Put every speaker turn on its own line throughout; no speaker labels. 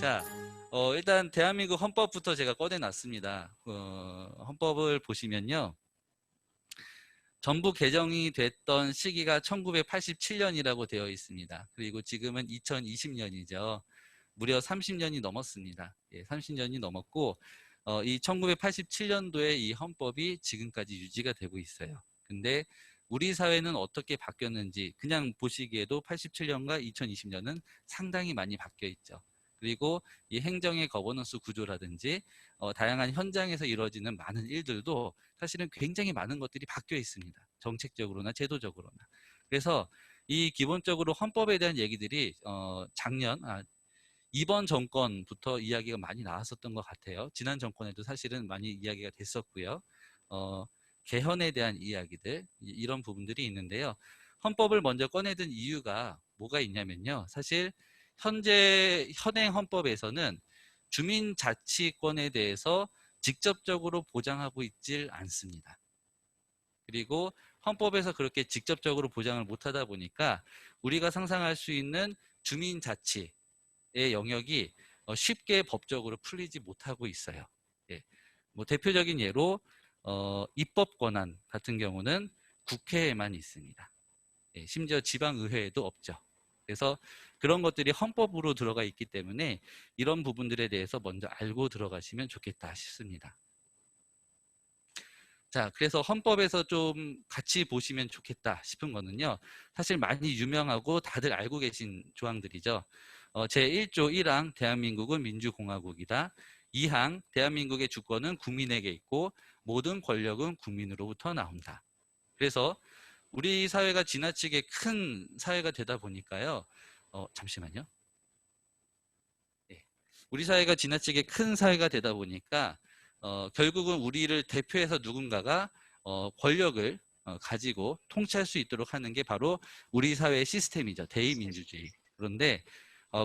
자, 일단 대한민국 헌법부터 제가 꺼내놨습니다. 헌법을 보시면요. 전부 개정이 됐던 시기가 1987년이라고 되어 있습니다. 그리고 지금은 2020년이죠. 무려 30년이 넘었습니다. 예, 30년이 넘었고 이 1987년도에 이 헌법이 지금까지 유지가 되고 있어요. 근데 우리 사회는 어떻게 바뀌었는지 그냥 보시기에도 87년과 2020년은 상당히 많이 바뀌어 있죠. 그리고 이 행정의 거버넌스 구조라든지 다양한 현장에서 이루어지는 많은 일들도 사실은 굉장히 많은 것들이 바뀌어 있습니다. 정책적으로나 제도적으로나. 그래서 이 기본적으로 헌법에 대한 얘기들이 이번 정권부터 이야기가 많이 나왔었던 것 같아요. 지난 정권에도 사실은 많이 이야기가 됐었고요. 개헌에 대한 이야기들, 이런 부분들이 있는데요. 헌법을 먼저 꺼내든 이유가 뭐가 있냐면요. 사실 현행 헌법에서는 주민자치권에 대해서 직접적으로 보장하고 있질 않습니다. 그리고 헌법에서 그렇게 직접적으로 보장을 못하다 보니까 우리가 상상할 수 있는 주민자치의 영역이 쉽게 법적으로 풀리지 못하고 있어요. 예. 뭐 대표적인 예로 입법 권한 같은 경우는 국회에만 있습니다. 예, 심지어 지방의회에도 없죠. 그래서 그런 것들이 헌법으로 들어가 있기 때문에 이런 부분들에 대해서 먼저 알고 들어가시면 좋겠다 싶습니다. 자, 그래서 헌법에서 좀 같이 보시면 좋겠다 싶은 거는요. 사실 많이 유명하고 다들 알고 계신 조항들이죠. 제1조 1항 대한민국은 민주공화국이다. 2항 대한민국의 주권은 국민에게 있고 모든 권력은 국민으로부터 나온다. 그래서 우리 사회가 지나치게 큰 사회가 되다 보니까요. 잠시만요. 네. 우리 사회가 지나치게 큰 사회가 되다 보니까 결국은 우리를 대표해서 누군가가 권력을 가지고 통치할 수 있도록 하는 게 바로 우리 사회의 시스템이죠. 대의민주주의. 그런데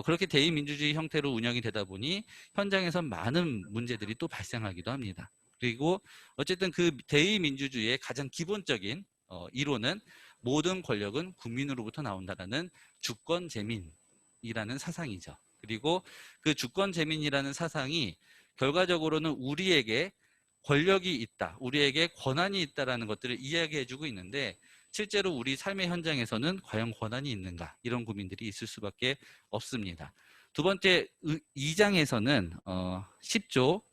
그렇게 대의민주주의 형태로 운영이 되다 보니 현장에서 많은 문제들이 또 발생하기도 합니다. 그리고 어쨌든 그 대의민주주의의 가장 기본적인 이론은 모든 권력은 국민으로부터 나온다라는 주권재민이라는 사상이죠. 그리고 그 주권재민이라는 사상이 결과적으로는 우리에게 권력이 있다, 우리에게 권한이 있다라는 것들을 이야기해주고 있는데 실제로 우리 삶의 현장에서는 과연 권한이 있는가 이런 고민들이 있을 수밖에 없습니다. 두 번째 2장에서는 10조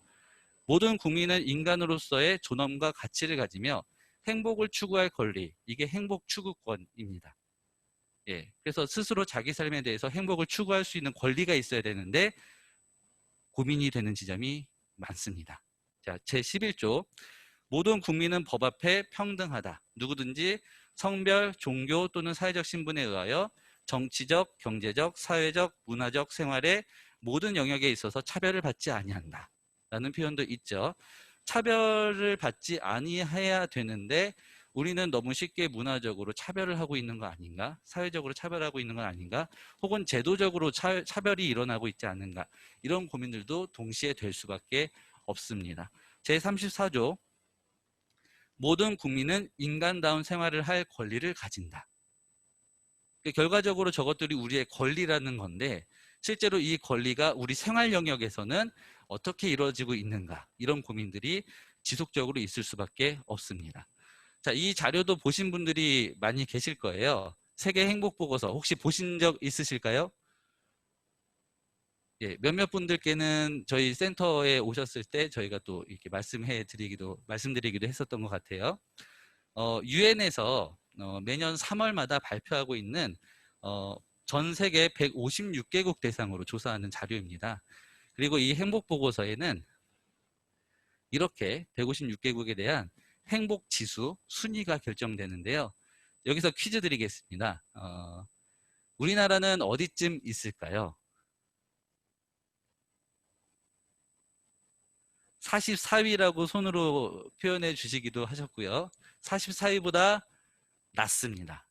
모든 국민은 인간으로서의 존엄과 가치를 가지며 행복을 추구할 권리, 이게 행복 추구권입니다. 예, 그래서 스스로 자기 삶에 대해서 행복을 추구할 수 있는 권리가 있어야 되는데 고민이 되는 지점이 많습니다. 자, 제11조 모든 국민은 법 앞에 평등하다. 누구든지 성별, 종교 또는 사회적 신분에 의하여 정치적, 경제적, 사회적, 문화적 생활의 모든 영역에 있어서 차별을 받지 아니한다. 라는 표현도 있죠. 차별을 받지 아니해야 되는데 우리는 너무 쉽게 문화적으로 차별을 하고 있는 거 아닌가? 사회적으로 차별하고 있는 건 아닌가? 혹은 제도적으로 차별이 일어나고 있지 않은가? 이런 고민들도 동시에 될 수밖에 없습니다. 제34조 모든 국민은 인간다운 생활을 할 권리를 가진다. 결과적으로 저것들이 우리의 권리라는 건데 실제로 이 권리가 우리 생활 영역에서는 어떻게 이루어지고 있는가 이런 고민들이 지속적으로 있을 수밖에 없습니다. 자, 이 자료도 보신 분들이 많이 계실 거예요. 세계 행복 보고서 혹시 보신 적 있으실까요? 예, 몇몇 분들께는 저희 센터에 오셨을 때 저희가 또 이렇게 말씀드리기도 했었던 것 같아요. 유엔에서 매년 3월마다 발표하고 있는 전 세계 156개국 대상으로 조사하는 자료입니다. 그리고 이 행복 보고서에는 이렇게 156개국에 대한 행복 지수 순위가 결정되는데요. 여기서 퀴즈 드리겠습니다. 우리나라는 어디쯤 있을까요? 44위라고 손으로 표현해 주시기도 하셨고요. 44위보다 낮습니다.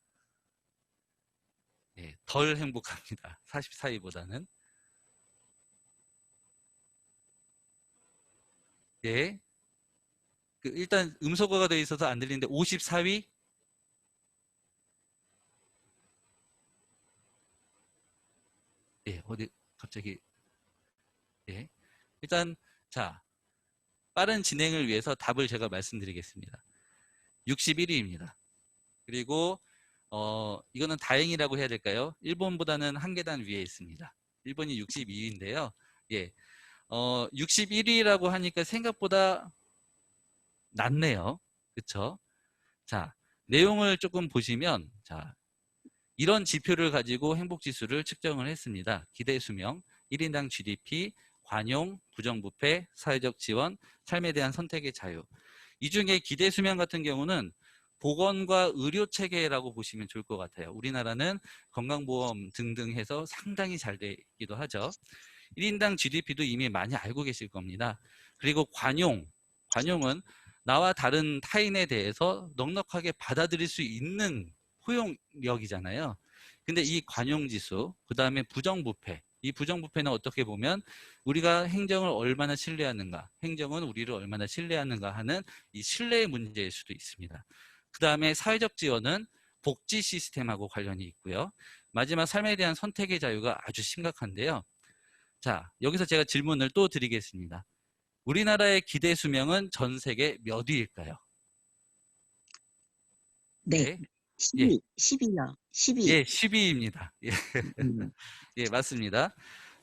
예, 덜 행복합니다. 44위보다는. 예. 일단 음소거가 되어 있어서 안 들리는데 54위? 예, 어디 갑자기 일단 자, 빠른 진행을 위해서 답을 제가 말씀드리겠습니다. 61위입니다. 그리고 이거는 다행이라고 해야 될까요? 일본보다는 한 계단 위에 있습니다. 일본이 62위인데요. 예. 61위라고 하니까 생각보다 낮네요. 그쵸? 자, 내용을 조금 보시면, 자, 이런 지표를 가지고 행복지수를 측정을 했습니다. 기대 수명, 1인당 GDP, 관용, 부정부패, 사회적 지원, 삶에 대한 선택의 자유. 이 중에 기대 수명 같은 경우는 보건과 의료 체계라고 보시면 좋을 것 같아요. 우리나라는 건강보험 등등 해서 상당히 잘 되기도 하죠. 1인당 GDP도 이미 많이 알고 계실 겁니다. 그리고 관용은 나와 다른 타인에 대해서 넉넉하게 받아들일 수 있는 포용력이잖아요. 근데 이 관용지수, 그 다음에 부정부패, 이 부정부패는 어떻게 보면 우리가 행정을 얼마나 신뢰하는가, 행정은 우리를 얼마나 신뢰하는가 하는 이 신뢰의 문제일 수도 있습니다. 그 다음에 사회적 지원은 복지 시스템하고 관련이 있고요. 마지막 삶에 대한 선택의 자유가 아주 심각한데요. 자, 여기서 제가 질문을 또 드리겠습니다. 우리나라의 기대 수명은 전 세계 몇 위일까요?
네.
예, 예,
12요. 12.
예, 10위입니다. 예,
음.
예, 맞습니다.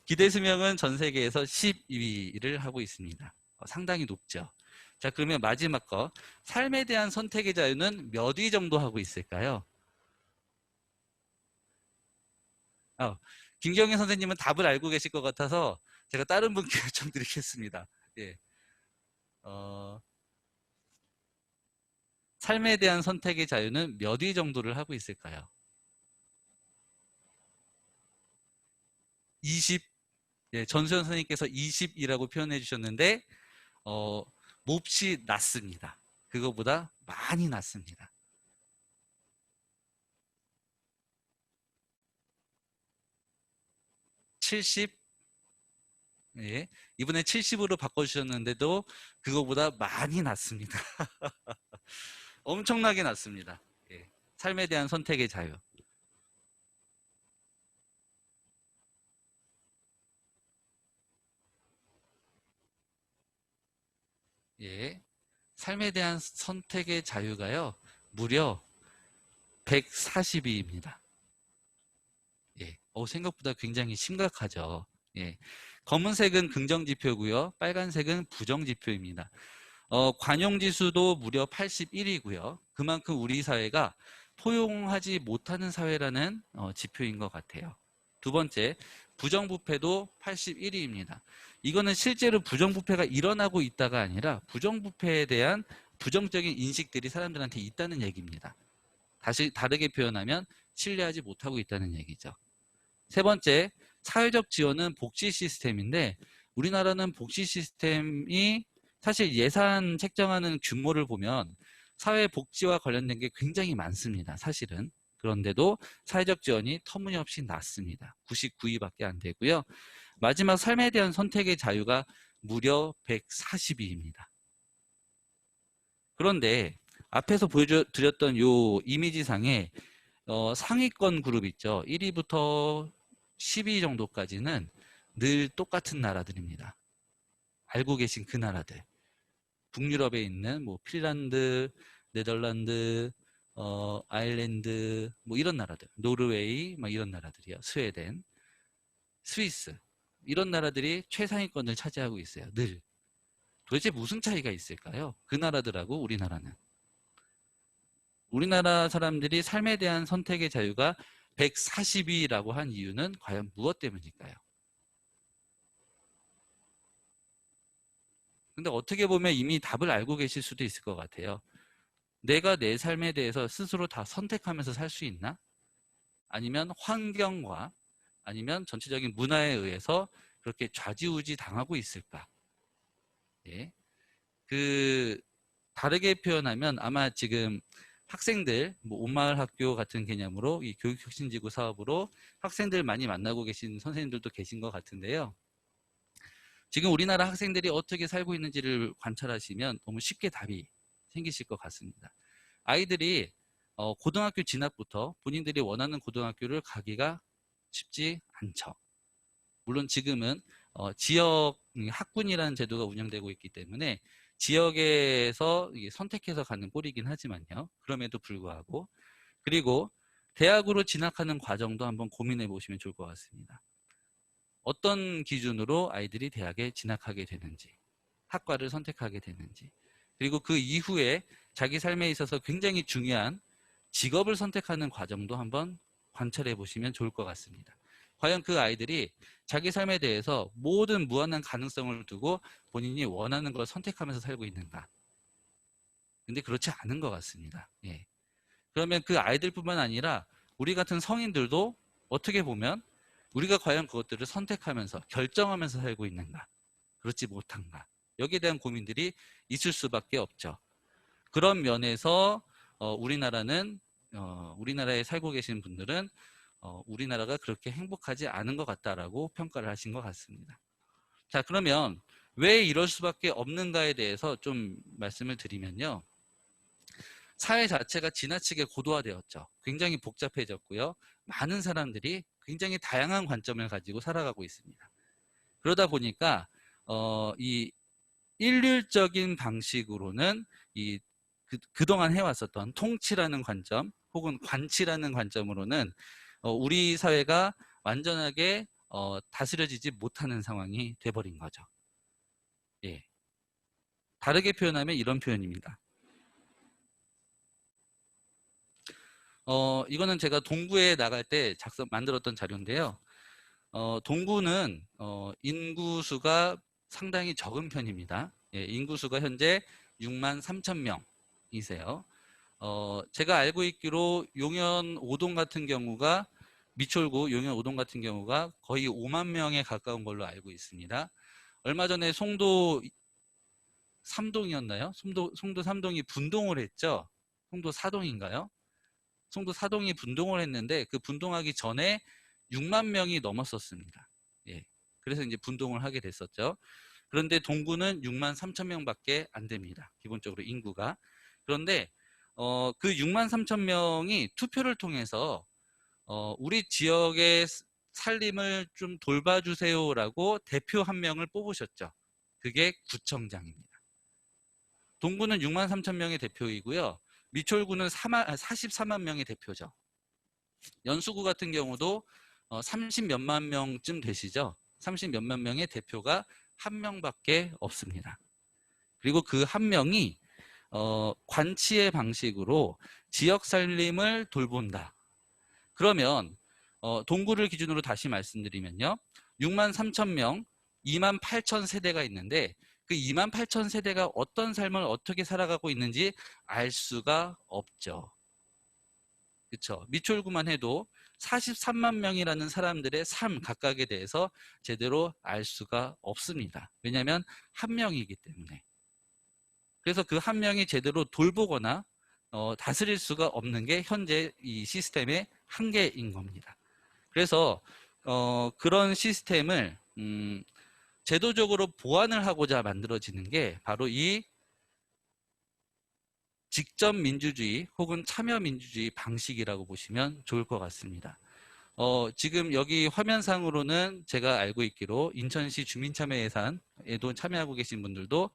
기대 수명은 전 세계에서 12위를 하고 있습니다. 상당히 높죠. 자, 그러면 마지막 거. 삶에 대한 선택의 자유는 몇 위 정도 하고 있을까요? 김경현 선생님은 답을 알고 계실 것 같아서 제가 다른 분께 요청드리겠습니다. 예. 삶에 대한 선택의 자유는 몇 위 정도를 하고 있을까요? 20. 예, 전수현 선생님께서 20이라고 표현해 주셨는데 몹시 낮습니다. 그거보다 많이 낮습니다. 70. 예, 이번에 70으로 바꿔주셨는데도 그거보다 많이 낮습니다. 엄청나게 낮습니다. 예, 삶에 대한 선택의 자유. 예, 삶에 대한 선택의 자유가요, 무려 140위입니다. 예, 생각보다 굉장히 심각하죠. 예, 검은색은 긍정지표고요. 빨간색은 부정지표입니다. 관용지수도 무려 81이고요. 그만큼 우리 사회가 포용하지 못하는 사회라는 지표인 것 같아요. 두 번째, 부정부패도 81위입니다. 이거는 실제로 부정부패가 일어나고 있다가 아니라 부정부패에 대한 부정적인 인식들이 사람들한테 있다는 얘기입니다. 다시 다르게 표현하면 신뢰하지 못하고 있다는 얘기죠. 세 번째, 사회적 지원은 복지 시스템인데 우리나라는 복지 시스템이 사실 예산 책정하는 규모를 보면 사회복지와 관련된 게 굉장히 많습니다. 사실은. 그런데도 사회적 지원이 터무니없이 낮습니다. 99위밖에 안 되고요. 마지막 삶에 대한 선택의 자유가 무려 140위입니다. 그런데 앞에서 보여드렸던 요 이미지상에 상위권 그룹 있죠. 1위부터 10위 정도까지는 늘 똑같은 나라들입니다. 알고 계신 그 나라들. 북유럽에 있는 뭐 핀란드, 네덜란드, 아일랜드, 뭐 이런 나라들, 노르웨이, 막 이런 나라들이요. 스웨덴, 스위스 이런 나라들이 최상위권을 차지하고 있어요. 늘. 도대체 무슨 차이가 있을까요? 그 나라들하고 우리나라는. 우리나라 사람들이 삶에 대한 선택의 자유가 140위라고 한 이유는 과연 무엇 때문일까요? 근데 어떻게 보면 이미 답을 알고 계실 수도 있을 것 같아요. 내가 내 삶에 대해서 스스로 다 선택하면서 살 수 있나? 아니면 환경과 아니면 전체적인 문화에 의해서 그렇게 좌지우지 당하고 있을까? 예. 다르게 표현하면 아마 지금 학생들, 뭐 온마을 학교 같은 개념으로 이 교육혁신지구 사업으로 학생들 많이 만나고 계신 선생님들도 계신 것 같은데요. 지금 우리나라 학생들이 어떻게 살고 있는지를 관찰하시면 너무 쉽게 답이 생기실 것 같습니다. 아이들이 고등학교 진학부터 본인들이 원하는 고등학교를 가기가 쉽지 않죠. 물론 지금은 지역 학군이라는 제도가 운영되고 있기 때문에 지역에서 선택해서 가는 꼴이긴 하지만요. 그럼에도 불구하고. 그리고 대학으로 진학하는 과정도 한번 고민해 보시면 좋을 것 같습니다. 어떤 기준으로 아이들이 대학에 진학하게 되는지, 학과를 선택하게 되는지, 그리고 그 이후에 자기 삶에 있어서 굉장히 중요한 직업을 선택하는 과정도 한번 관찰해 보시면 좋을 것 같습니다. 과연 그 아이들이 자기 삶에 대해서 모든 무한한 가능성을 두고 본인이 원하는 걸 선택하면서 살고 있는가? 근데 그렇지 않은 것 같습니다. 예. 그러면 그 아이들뿐만 아니라 우리 같은 성인들도 어떻게 보면 우리가 과연 그것들을 선택하면서 결정하면서 살고 있는가? 그렇지 못한가? 여기에 대한 고민들이 있을 수밖에 없죠. 그런 면에서 우리나라에 살고 계신 분들은 우리나라가 그렇게 행복하지 않은 것 같다라고 평가를 하신 것 같습니다. 자, 그러면 왜 이럴 수밖에 없는가에 대해서 좀 말씀을 드리면요. 사회 자체가 지나치게 고도화되었죠. 굉장히 복잡해졌고요. 많은 사람들이 굉장히 다양한 관점을 가지고 살아가고 있습니다. 그러다 보니까 이 일률적인 방식으로는 그동안 해왔었던 통치라는 관점 혹은 관치라는 관점으로는 우리 사회가 완전하게 다스려지지 못하는 상황이 돼버린 거죠. 예. 다르게 표현하면 이런 표현입니다. 이거는 제가 동구에 나갈 때 만들었던 자료인데요. 동구는 인구수가 상당히 적은 편입니다. 예, 인구수가 현재 6만 3천 명이세요. 제가 알고 있기로 용현 5동 같은 경우가 미철구 용현 5동 같은 경우가 거의 5만 명에 가까운 걸로 알고 있습니다. 얼마 전에 송도 3동이었나요? 송도 3동이 분동을 했죠. 송도 4동인가요? 송도 4동이 분동을 했는데 그 분동하기 전에 6만 명이 넘었었습니다. 예. 그래서 이제 분동을 하게 됐었죠. 그런데 동구는 6만 3천 명밖에 안 됩니다. 기본적으로 인구가. 그런데 그 6만 3천 명이 투표를 통해서 우리 지역의 살림을 좀 돌봐주세요라고 대표 한 명을 뽑으셨죠. 그게 구청장입니다. 동구는 6만 3천 명의 대표이고요. 미철구는 44만 명의 대표죠. 연수구 같은 경우도 30 몇만 명쯤 되시죠. 30 몇만 명의 대표가 한 명밖에 없습니다. 그리고 그 한 명이 관치의 방식으로 지역 살림을 돌본다. 그러면 동구를 기준으로 다시 말씀드리면요. 6만 3천 명, 2만 8천 세대가 있는데 그 2만 8천 세대가 어떤 삶을 어떻게 살아가고 있는지 알 수가 없죠. 그렇죠. 미철구만 해도 43만 명이라는 사람들의 삶 각각에 대해서 제대로 알 수가 없습니다. 왜냐하면 한 명이기 때문에. 그래서 그 한 명이 제대로 돌보거나 다스릴 수가 없는 게 현재 이 시스템의 한계인 겁니다. 그래서 그런 시스템을 제도적으로 보완을 하고자 만들어지는 게 바로 이 직접 민주주의 혹은 참여 민주주의 방식이라고 보시면 좋을 것 같습니다. 지금 여기 화면상으로는 제가 알고 있기로 인천시 주민참여예산에도 참여하고 계신 분들도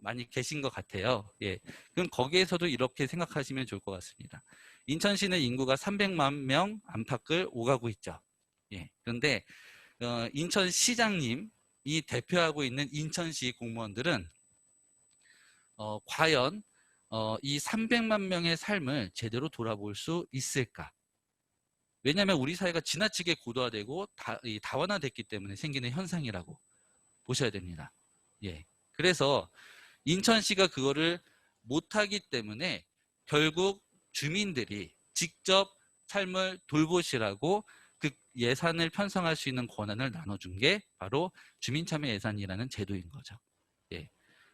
많이 계신 것 같아요. 예. 그럼 거기에서도 이렇게 생각하시면 좋을 것 같습니다. 인천시는 인구가 300만 명 안팎을 오가고 있죠. 예. 그런데 인천시장님이 대표하고 있는 인천시 공무원들은 과연 이 300만 명의 삶을 제대로 돌아볼 수 있을까? 왜냐하면 우리 사회가 지나치게 고도화되고 다원화됐기 때문에 생기는 현상이라고 보셔야 됩니다. 예. 그래서 인천시가 그거를 못하기 때문에 결국 주민들이 직접 삶을 돌보시라고 그 예산을 편성할 수 있는 권한을 나눠준 게 바로 주민참여 예산이라는 제도인 거죠. 예.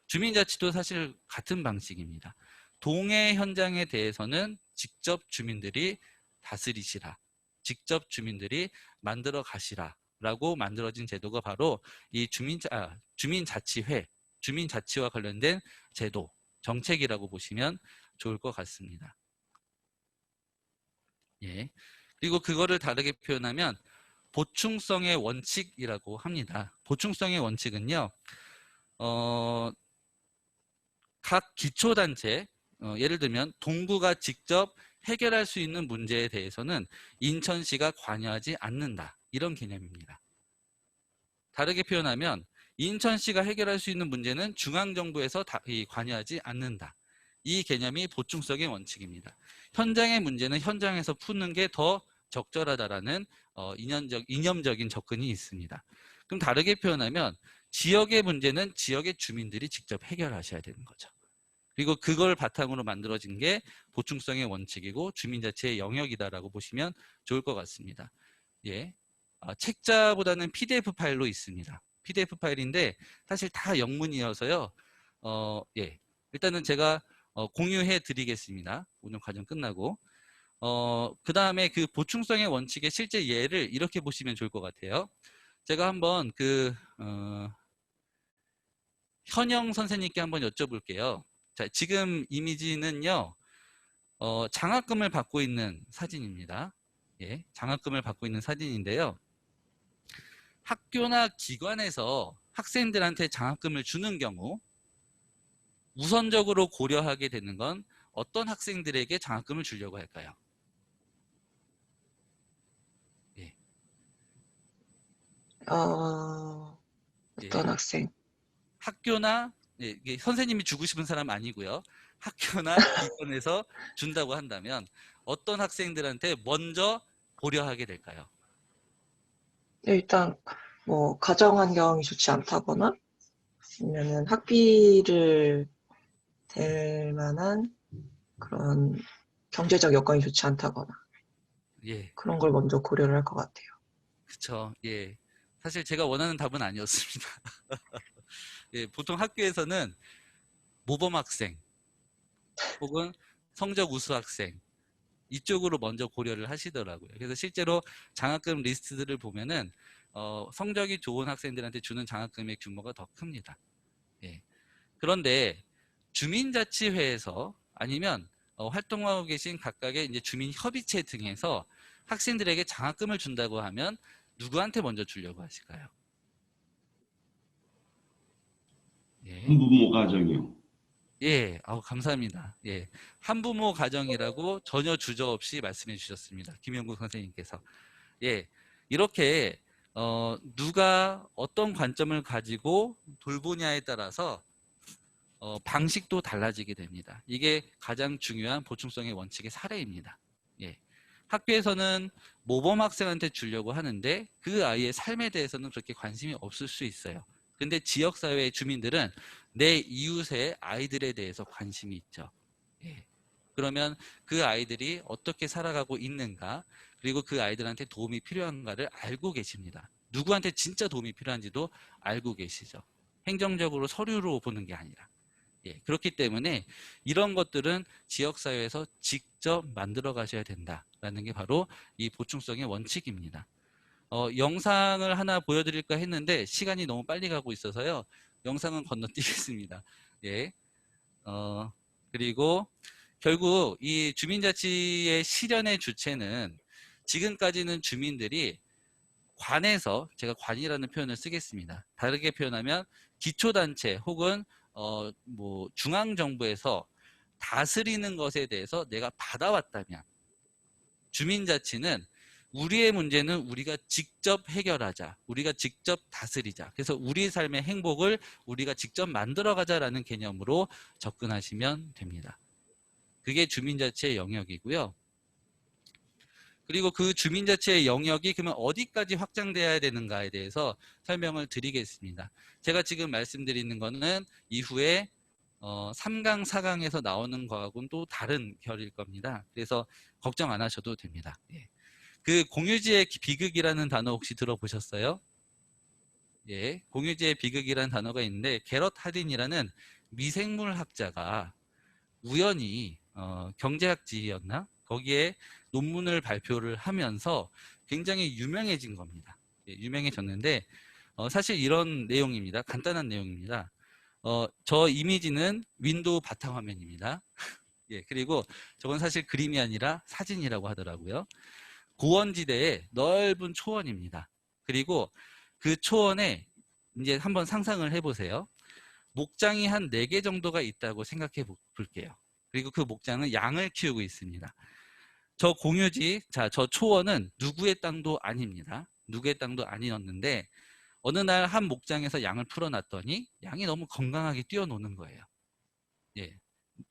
주민자치도 사실 같은 방식입니다. 동해 현장에 대해서는 직접 주민들이 다스리시라. 직접 주민들이 만들어 가시라라고 만들어진 제도가 바로 이 주민자치회, 주민자치와 관련된 제도, 정책이라고 보시면 좋을 것 같습니다. 예. 그리고 그거를 다르게 표현하면 보충성의 원칙이라고 합니다. 보충성의 원칙은요, 각 기초단체, 예를 들면 동구가 직접 해결할 수 있는 문제에 대해서는 인천시가 관여하지 않는다. 이런 개념입니다. 다르게 표현하면 인천시가 해결할 수 있는 문제는 중앙정부에서 관여하지 않는다. 이 개념이 보충성의 원칙입니다. 현장의 문제는 현장에서 푸는 게 더 적절하다라는 이념적인 접근이 있습니다. 그럼 다르게 표현하면 지역의 문제는 지역의 주민들이 직접 해결하셔야 되는 거죠. 그리고 그걸 바탕으로 만들어진 게 보충성의 원칙이고 주민자치의 영역이다라고 보시면 좋을 것 같습니다. 예, 책자보다는 PDF 파일로 있습니다. PDF 파일인데 사실 다 영문이어서요. 예, 일단은 제가 공유해 드리겠습니다. 운영 과정 끝나고. 그 다음에 그 보충성의 원칙의 실제 예를 이렇게 보시면 좋을 것 같아요. 제가 한번 현영 선생님께 한번 여쭤볼게요. 자, 지금 이미지는요, 장학금을 받고 있는 사진입니다. 예, 장학금을 받고 있는 사진인데요. 학교나 기관에서 학생들한테 장학금을 주는 경우 우선적으로 고려하게 되는 건 어떤 학생들에게 장학금을 주려고 할까요? 예.
어떤
예.
학생?
학교나 이게 선생님이 주고 싶은 사람 아니고요. 학교나 기관에서 준다고 한다면 어떤 학생들한테 먼저 고려하게 될까요?
일단 뭐 가정 환경이 좋지 않다거나 아니면은 학비를 댈 만한 그런 경제적 여건이 좋지 않다거나
예,
그런 걸 먼저 고려를 할 것 같아요.
그쵸. 예. 사실 제가 원하는 답은 아니었습니다. 예, 보통 학교에서는 모범 학생 혹은 성적 우수 학생 이쪽으로 먼저 고려를 하시더라고요. 그래서 실제로 장학금 리스트들을 보면은 성적이 좋은 학생들한테 주는 장학금의 규모가 더 큽니다. 예. 그런데 주민자치회에서 아니면 활동하고 계신 각각의 이제 주민협의체 등에서 학생들에게 장학금을 준다고 하면 누구한테 먼저 주려고 하실까요? 예.
한부모 가정이요.
예, 감사합니다. 예, 한부모 가정이라고 전혀 주저없이 말씀해 주셨습니다. 김영국 선생님께서. 예, 이렇게 누가 어떤 관점을 가지고 돌보냐에 따라서 방식도 달라지게 됩니다. 이게 가장 중요한 보충성의 원칙의 사례입니다. 예, 학교에서는 모범 학생한테 주려고 하는데 그 아이의 삶에 대해서는 그렇게 관심이 없을 수 있어요. 근데 지역사회의 주민들은 내 이웃의 아이들에 대해서 관심이 있죠. 예. 그러면 그 아이들이 어떻게 살아가고 있는가, 그리고 그 아이들한테 도움이 필요한가를 알고 계십니다. 누구한테 진짜 도움이 필요한지도 알고 계시죠. 행정적으로 서류로 보는 게 아니라. 예, 그렇기 때문에 이런 것들은 지역사회에서 직접 만들어 가셔야 된다라는 게 바로 이 보충성의 원칙입니다. 영상을 하나 보여드릴까 했는데 시간이 너무 빨리 가고 있어서요. 영상은 건너뛰겠습니다. 예. 그리고 결국 이 주민자치의 실현의 주체는 지금까지는 주민들이 관에서, 제가 관이라는 표현을 쓰겠습니다. 다르게 표현하면 기초단체 혹은 뭐 중앙정부에서 다스리는 것에 대해서 내가 받아왔다면 주민자치는 우리의 문제는 우리가 직접 해결하자. 우리가 직접 다스리자. 그래서 우리 삶의 행복을 우리가 직접 만들어가자라는 개념으로 접근하시면 됩니다. 그게 주민자치의 영역이고요. 그리고 그 주민자치의 영역이 그러면 어디까지 확장돼야 되는가에 대해서 설명을 드리겠습니다. 제가 지금 말씀드리는 거는 이후에 3강, 4강에서 나오는 거하고는 또 다른 결일 겁니다. 그래서 걱정 안 하셔도 됩니다. 예. 그 공유지의 비극이라는 단어 혹시 들어보셨어요? 예, 공유지의 비극이라는 단어가 있는데 게럿 하딘이라는 미생물학자가 우연히 경제학지였나? 거기에 논문을 발표를 하면서 굉장히 유명해진 겁니다. 예, 유명해졌는데 사실 이런 내용입니다. 간단한 내용입니다. 저 이미지는 윈도우 바탕화면입니다. 예, 그리고 저건 사실 그림이 아니라 사진이라고 하더라고요. 고원지대의 넓은 초원입니다. 그리고 그 초원에 이제 한번 상상을 해보세요. 목장이 한 4개 정도가 있다고 생각해 볼게요. 그리고 그 목장은 양을 키우고 있습니다. 저 공유지, 자, 저 초원은 누구의 땅도 아닙니다. 누구의 땅도 아니었는데 어느 날 한 목장에서 양을 풀어놨더니 양이 너무 건강하게 뛰어노는 거예요. 예,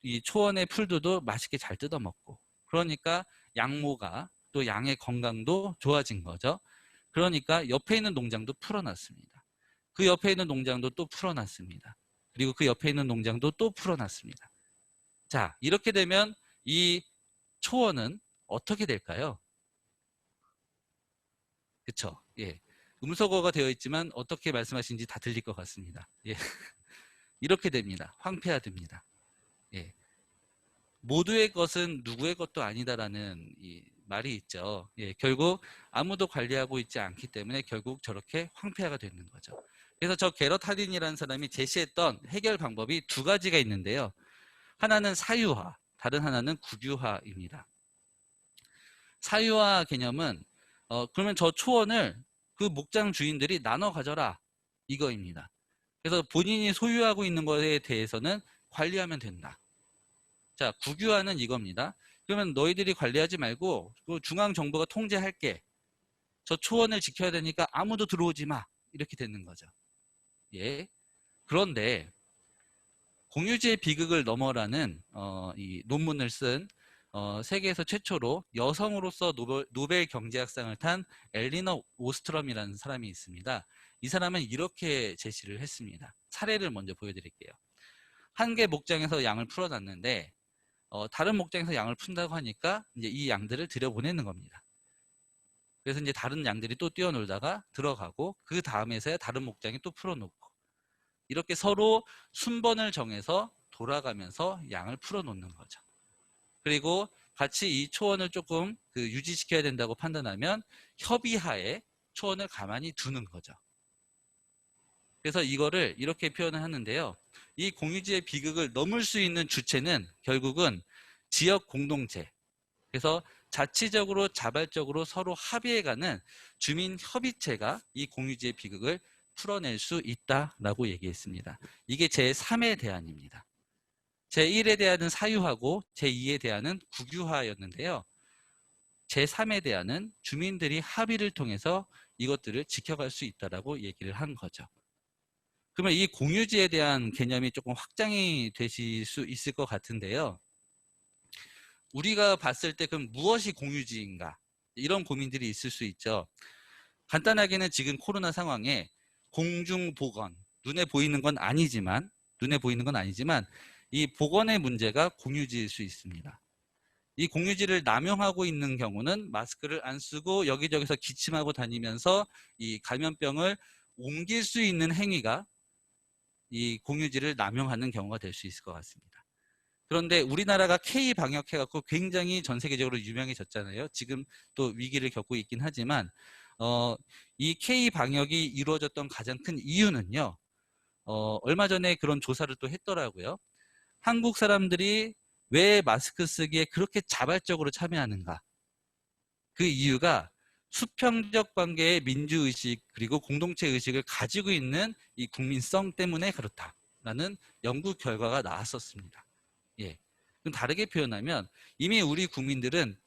이 초원의 풀들도 맛있게 잘 뜯어먹고, 그러니까 양모가 또 양의 건강도 좋아진 거죠. 그러니까 옆에 있는 농장도 풀어놨습니다. 그 옆에 있는 농장도 또 풀어놨습니다. 그리고 그 옆에 있는 농장도 또 풀어놨습니다. 자, 이렇게 되면 이 초원은 어떻게 될까요? 그쵸? 예. 음소거가 되어 있지만 어떻게 말씀하시는지 다 들릴 것 같습니다. 예. 이렇게 됩니다. 황폐화됩니다. 예. 모두의 것은 누구의 것도 아니다라는 이 말이 있죠. 예. 결국 아무도 관리하고 있지 않기 때문에 결국 저렇게 황폐화가 되는 거죠. 그래서 저 게럿 하딘이라는 사람이 제시했던 해결 방법이 2가지가 있는데요. 하나는 사유화, 다른 하나는 국유화입니다. 사유화 개념은 그러면 저 초원을 그 목장 주인들이 나눠 가져라 이거입니다. 그래서 본인이 소유하고 있는 것에 대해서는 관리하면 된다. 자, 국유화는 이겁니다. 그러면 너희들이 관리하지 말고 중앙정부가 통제할게. 저 초원을 지켜야 되니까 아무도 들어오지 마. 이렇게 되는 거죠. 예. 그런데 공유지의 비극을 넘어라는 이 논문을 쓴 세계에서 최초로 여성으로서 노벨 경제학상을 탄 엘리너 오스트럼이라는 사람이 있습니다. 이 사람은 이렇게 제시를 했습니다. 사례를 먼저 보여드릴게요. 한 개 목장에서 양을 풀어놨는데 다른 목장에서 양을 푼다고 하니까 이제 이 양들을 들여보내는 겁니다. 그래서 이제 다른 양들이 또 뛰어놀다가 들어가고 그 다음에서야 다른 목장에 또 풀어놓고 이렇게 서로 순번을 정해서 돌아가면서 양을 풀어놓는 거죠. 그리고 같이 이 초원을 조금 유지시켜야 된다고 판단하면 협의하에 초원을 가만히 두는 거죠. 그래서 이거를 이렇게 표현을 하는데요. 이 공유지의 비극을 넘을 수 있는 주체는 결국은 지역 공동체. 그래서 자치적으로 자발적으로 서로 합의해가는 주민 협의체가 이 공유지의 비극을 풀어낼 수 있다라고 얘기했습니다. 이게 제3의 대안입니다. 제1의 대안은 사유화고 제2의 대안은 국유화였는데요. 제3의 대안은 주민들이 합의를 통해서 이것들을 지켜갈 수 있다라고 얘기를 한 거죠. 그러면 이 공유지에 대한 개념이 조금 확장이 되실 수 있을 것 같은데요. 우리가 봤을 때 그럼 무엇이 공유지인가? 이런 고민들이 있을 수 있죠. 간단하게는 지금 코로나 상황에 공중보건, 눈에 보이는 건 아니지만 이 보건의 문제가 공유지일 수 있습니다. 이 공유지를 남용하고 있는 경우는 마스크를 안 쓰고 여기저기서 기침하고 다니면서 이 감염병을 옮길 수 있는 행위가 이 공유지를 남용하는 경우가 될 수 있을 것 같습니다. 그런데 우리나라가 K 방역해갖고 굉장히 전 세계적으로 유명해졌잖아요. 지금 또 위기를 겪고 있긴 하지만 이 K 방역이 이루어졌던 가장 큰 이유는요. 얼마 전에 그런 조사를 또 했더라고요. 한국 사람들이 왜 마스크 쓰기에 그렇게 자발적으로 참여하는가? 그 이유가 수평적 관계의 민주의식 그리고 공동체 의식을 가지고 있는 이 국민성 때문에 그렇다라는 연구 결과가 나왔었습니다. 예. 다르게 표현하면 이미 우리 국민들은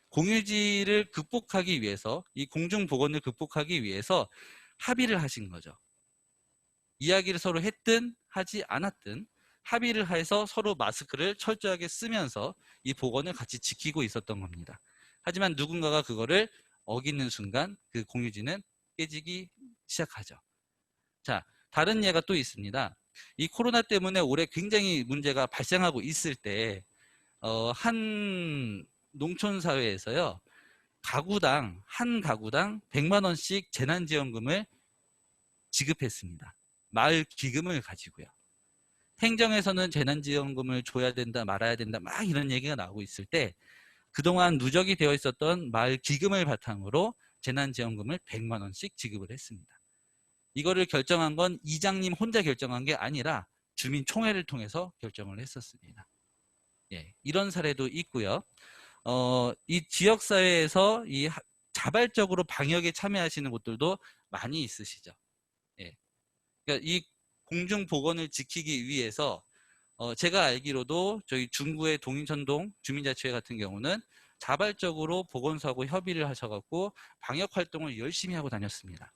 공유지를 극복하기 위해서 이 공중보건을 극복하기 위해서 합의를 하신 거죠. 이야기를 서로 했든 하지 않았든 합의를 해서 서로 마스크를 철저하게 쓰면서 이 보건을 같이 지키고 있었던 겁니다. 하지만 누군가가 그거를 어기는 순간 그 공유지는 깨지기 시작하죠. 자, 다른 예가 또 있습니다. 이 코로나 때문에 올해 굉장히 문제가 발생하고 있을 때 한 농촌 사회에서요. 한 가구당 100만 원씩 재난지원금을 지급했습니다. 마을 기금을 가지고요. 행정에서는 재난지원금을 줘야 된다 말아야 된다 막 이런 얘기가 나오고 있을 때 그동안 누적이 되어 있었던 마을 기금을 바탕으로 재난지원금을 100만 원씩 지급을 했습니다. 이거를 결정한 건 이장님 혼자 결정한 게 아니라 주민총회를 통해서 결정을 했었습니다. 예, 이런 사례도 있고요. 이 지역사회에서 이 자발적으로 방역에 참여하시는 곳들도 많이 있으시죠. 예. 그러니까 이 공중 보건을 지키기 위해서 제가 알기로도 저희 중구의 동인천동 주민자치회 같은 경우는 자발적으로 보건소하고 협의를 하셔갖고 방역 활동을 열심히 하고 다녔습니다.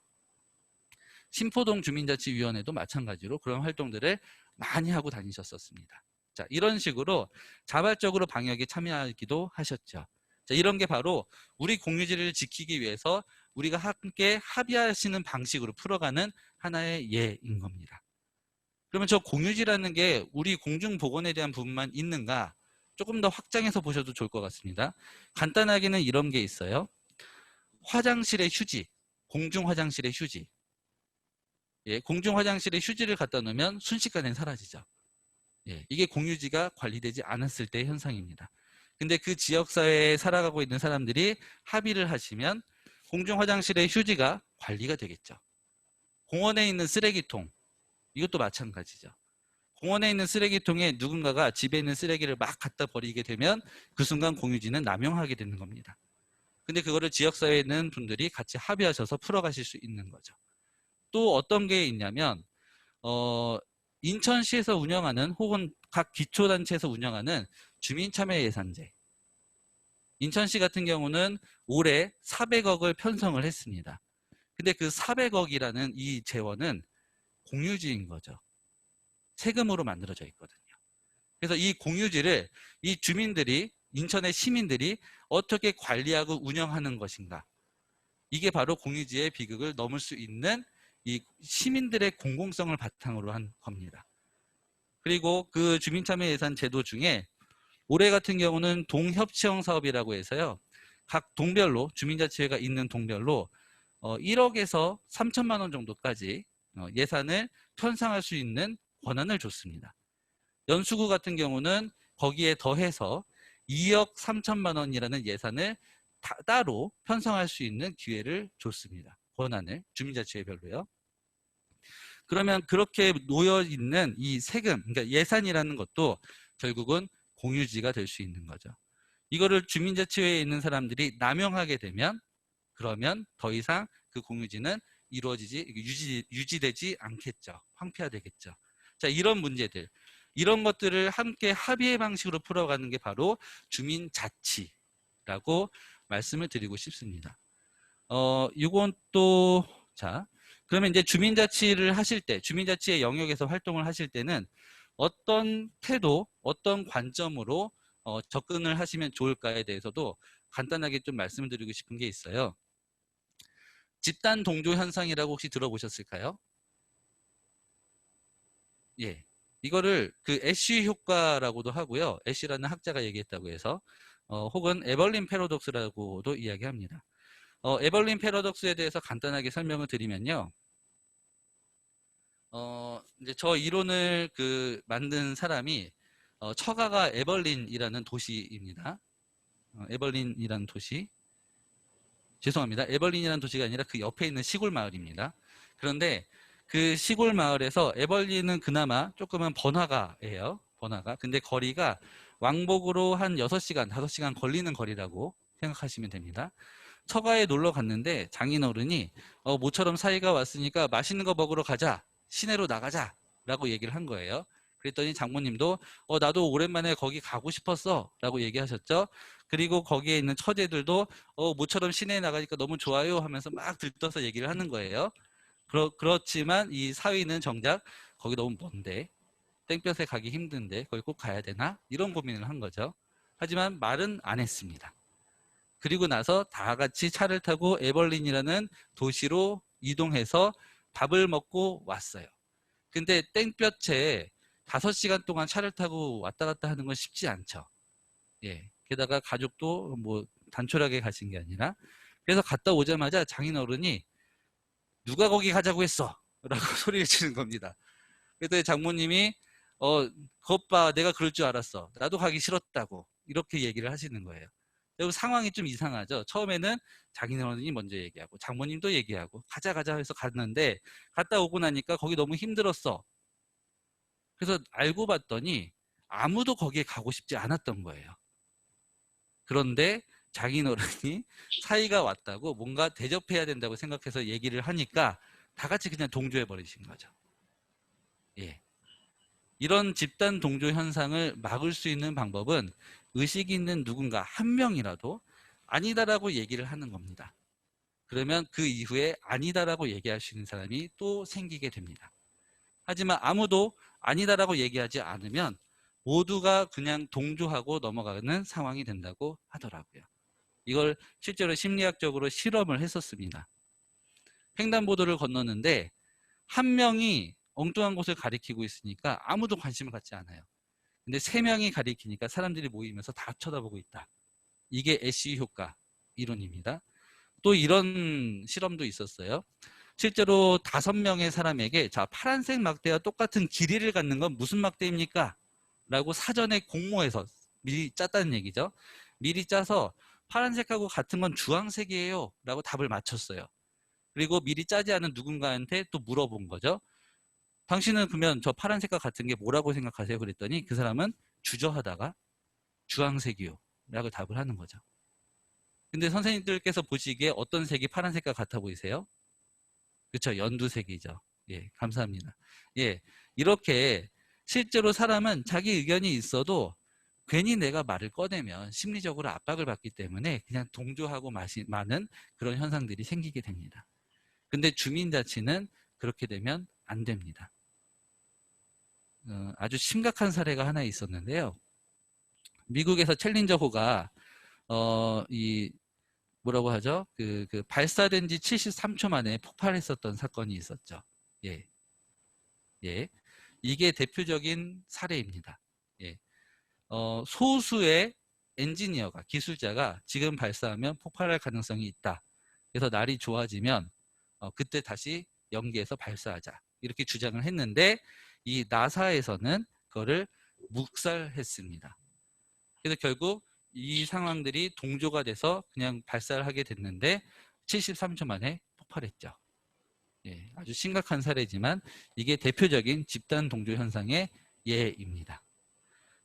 신포동 주민자치위원회도 마찬가지로 그런 활동들을 많이 하고 다니셨었습니다. 자, 이런 식으로 자발적으로 방역에 참여하기도 하셨죠. 자, 이런 게 바로 우리 공유지를 지키기 위해서 우리가 함께 합의하시는 방식으로 풀어가는 하나의 예인 겁니다. 그러면 저 공유지라는 게 우리 공중보건에 대한 부분만 있는가? 조금 더 확장해서 보셔도 좋을 것 같습니다. 간단하게는 이런 게 있어요. 화장실의 휴지, 공중 화장실의 휴지. 예, 공중 화장실에 휴지를 갖다 놓으면 순식간에 사라지죠. 예, 이게 공유지가 관리되지 않았을 때의 현상입니다. 근데 그 지역사회에 살아가고 있는 사람들이 합의를 하시면 공중 화장실의 휴지가 관리가 되겠죠. 공원에 있는 쓰레기통, 이것도 마찬가지죠. 공원에 있는 쓰레기통에 누군가가 집에 있는 쓰레기를 막 갖다 버리게 되면 그 순간 공유지는 남용하게 되는 겁니다. 근데 그거를 지역사회에 있는 분들이 같이 합의하셔서 풀어가실 수 있는 거죠. 또 어떤 게 있냐면 인천시에서 운영하는 혹은 각 기초단체에서 운영하는 주민참여예산제. 인천시 같은 경우는 올해 400억을 편성을 했습니다. 근데 그 400억이라는 이 재원은 공유지인 거죠. 세금으로 만들어져 있거든요. 그래서 이 공유지를 이 주민들이, 인천의 시민들이 어떻게 관리하고 운영하는 것인가. 이게 바로 공유지의 비극을 넘을 수 있는 이 시민들의 공공성을 바탕으로 한 겁니다. 그리고 그 주민참여예산 제도 중에 올해 같은 경우는 동협치형 사업이라고 해서요. 각 동별로 주민자치회가 있는 동별로 1억에서 3천만 원 정도까지 예산을 편성할 수 있는 권한을 줬습니다. 연수구 같은 경우는 거기에 더해서 2억 3천만 원이라는 예산을 따로 편성할 수 있는 기회를 줬습니다. 권한을 주민자치회별로요. 그러면 그렇게 놓여 있는 이 세금, 그러니까 예산이라는 것도 결국은 공유지가 될 수 있는 거죠. 이거를 주민자치회에 있는 사람들이 남용하게 되면 그러면 더 이상 그 공유지는 유지되지 않겠죠. 황폐화되겠죠. 자, 이런 문제들, 이런 것들을 함께 합의의 방식으로 풀어가는 게 바로 주민자치라고 말씀을 드리고 싶습니다. 이건 또, 자, 그러면 이제 주민자치를 하실 때, 주민자치의 영역에서 활동을 하실 때는 어떤 태도, 어떤 관점으로 접근을 하시면 좋을까에 대해서도 간단하게 좀 말씀을 드리고 싶은 게 있어요. 집단 동조 현상이라고 혹시 들어보셨을까요? 예. 이거를 그 애쉬 효과라고도 하고요. 애쉬라는 학자가 얘기했다고 해서 혹은 에벌린 패러독스라고도 이야기합니다. 에벌린 패러독스에 대해서 간단하게 설명을 드리면요. 이제 저 이론을 만든 사람이 처가가 에벌린이라는 도시입니다. 에벌린이라는 도시. 죄송합니다. 에벌린이라는 도시가 아니라 그 옆에 있는 시골 마을입니다. 그런데 그 시골 마을에서 에벌린은 그나마 조금은 번화가예요. 번화가. 근데 거리가 왕복으로 한 6시간, 5시간 걸리는 거리라고 생각하시면 됩니다. 처가에 놀러 갔는데 장인어른이 모처럼 사이가 왔으니까 맛있는 거 먹으러 가자. 시내로 나가자. 라고 얘기를 한 거예요. 그랬더니 장모님도 나도 오랜만에 거기 가고 싶었어. 라고 얘기하셨죠. 그리고 거기에 있는 처제들도 모처럼 시내에 나가니까 너무 좋아요 하면서 막 들떠서 얘기를 하는 거예요. 그렇지만 이 사위는 정작 거기 너무 먼데 땡볕에 가기 힘든데 거기 꼭 가야 되나? 이런 고민을 한 거죠. 하지만 말은 안 했습니다. 그리고 나서 다 같이 차를 타고 에벌린이라는 도시로 이동해서 밥을 먹고 왔어요. 근데 땡볕에 5시간 동안 차를 타고 왔다 갔다 하는 건 쉽지 않죠. 예. 게다가 가족도 뭐 단촐하게 가신 게 아니라. 그래서 갔다 오자마자 장인어른이 누가 거기 가자고 했어? 라고 소리를 치는 겁니다. 그랬더니 장모님이 그것 봐, 내가 그럴 줄 알았어. 나도 가기 싫었다고. 이렇게 얘기를 하시는 거예요. 그리고 상황이 좀 이상하죠. 처음에는 장인어른이 먼저 얘기하고 장모님도 얘기하고 가자 해서 갔는데 갔다 오고 나니까 거기 너무 힘들었어. 그래서 알고 봤더니 아무도 거기에 가고 싶지 않았던 거예요. 그런데 장인어른이 사이가 왔다고 뭔가 대접해야 된다고 생각해서 얘기를 하니까 다 같이 그냥 동조해 버리신 거죠. 예. 이런 집단 동조 현상을 막을 수 있는 방법은 의식 있는 누군가 한 명이라도 아니다라고 얘기를 하는 겁니다. 그러면 그 이후에 아니다라고 얘기할 수 있는 사람이 또 생기게 됩니다. 하지만 아무도 아니다라고 얘기하지 않으면 모두가 그냥 동조하고 넘어가는 상황이 된다고 하더라고요. 이걸 실제로 심리학적으로 실험을 했었습니다. 횡단보도를 건너는데 한 명이 엉뚱한 곳을 가리키고 있으니까 아무도 관심을 갖지 않아요. 근데 세 명이 가리키니까 사람들이 모이면서 다 쳐다보고 있다. 이게 애쉬 효과 이론입니다. 또 이런 실험도 있었어요. 실제로 5명의 사람에게 자 파란색 막대와 똑같은 길이를 갖는 건 무슨 막대입니까? 라고 사전에 공모해서 미리 짰다는 얘기죠. 미리 짜서 파란색하고 같은 건 주황색이에요 라고 답을 맞췄어요. 그리고 미리 짜지 않은 누군가한테 또 물어본 거죠. 당신은 그러면 저 파란색과 같은 게 뭐라고 생각하세요? 그랬더니 그 사람은 주저하다가 주황색이요 라고 답을 하는 거죠. 근데 선생님들께서 보시기에 어떤 색이 파란색과 같아 보이세요? 그렇죠. 연두색이죠. 예, 감사합니다. 예, 이렇게 실제로 사람은 자기 의견이 있어도 괜히 내가 말을 꺼내면 심리적으로 압박을 받기 때문에 그냥 동조하고 많은 그런 현상들이 생기게 됩니다. 근데 주민자치는 그렇게 되면 안 됩니다. 아주 심각한 사례가 하나 있었는데요. 미국에서 챌린저호가 뭐라고 하죠? 그 발사된 지 73초 만에 폭발했었던 사건이 있었죠. 예. 예. 이게 대표적인 사례입니다. 예. 소수의 엔지니어가, 기술자가 지금 발사하면 폭발할 가능성이 있다. 그래서 날이 좋아지면 그때 다시 연기해서 발사하자. 이렇게 주장을 했는데 이 나사에서는 그거를 묵살했습니다. 그래서 결국 이 상황들이 동조가 돼서 그냥 발사를 하게 됐는데 73초 만에 폭발했죠. 예, 아주 심각한 사례지만 이게 대표적인 집단 동조 현상의 예입니다.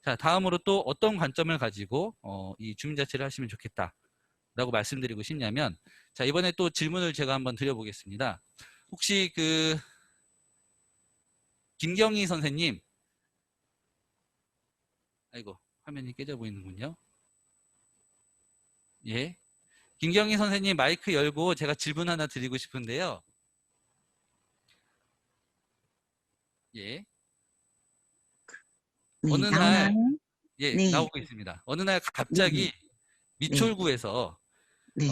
자, 다음으로 또 어떤 관점을 가지고 이 주민자치를 하시면 좋겠다라고 말씀드리고 싶냐면, 자, 이번에 또 질문을 제가 한번 드려보겠습니다. 혹시 김경희 선생님, 아이고 화면이 깨져 보이는군요. 예, 김경희 선생님 마이크 열고 제가 질문 하나 드리고 싶은데요. 예.
네,
어느 날,
나오나요?
예,
네,
나오고 있습니다. 어느 날
네,
갑자기
네,
미철구에서,
네,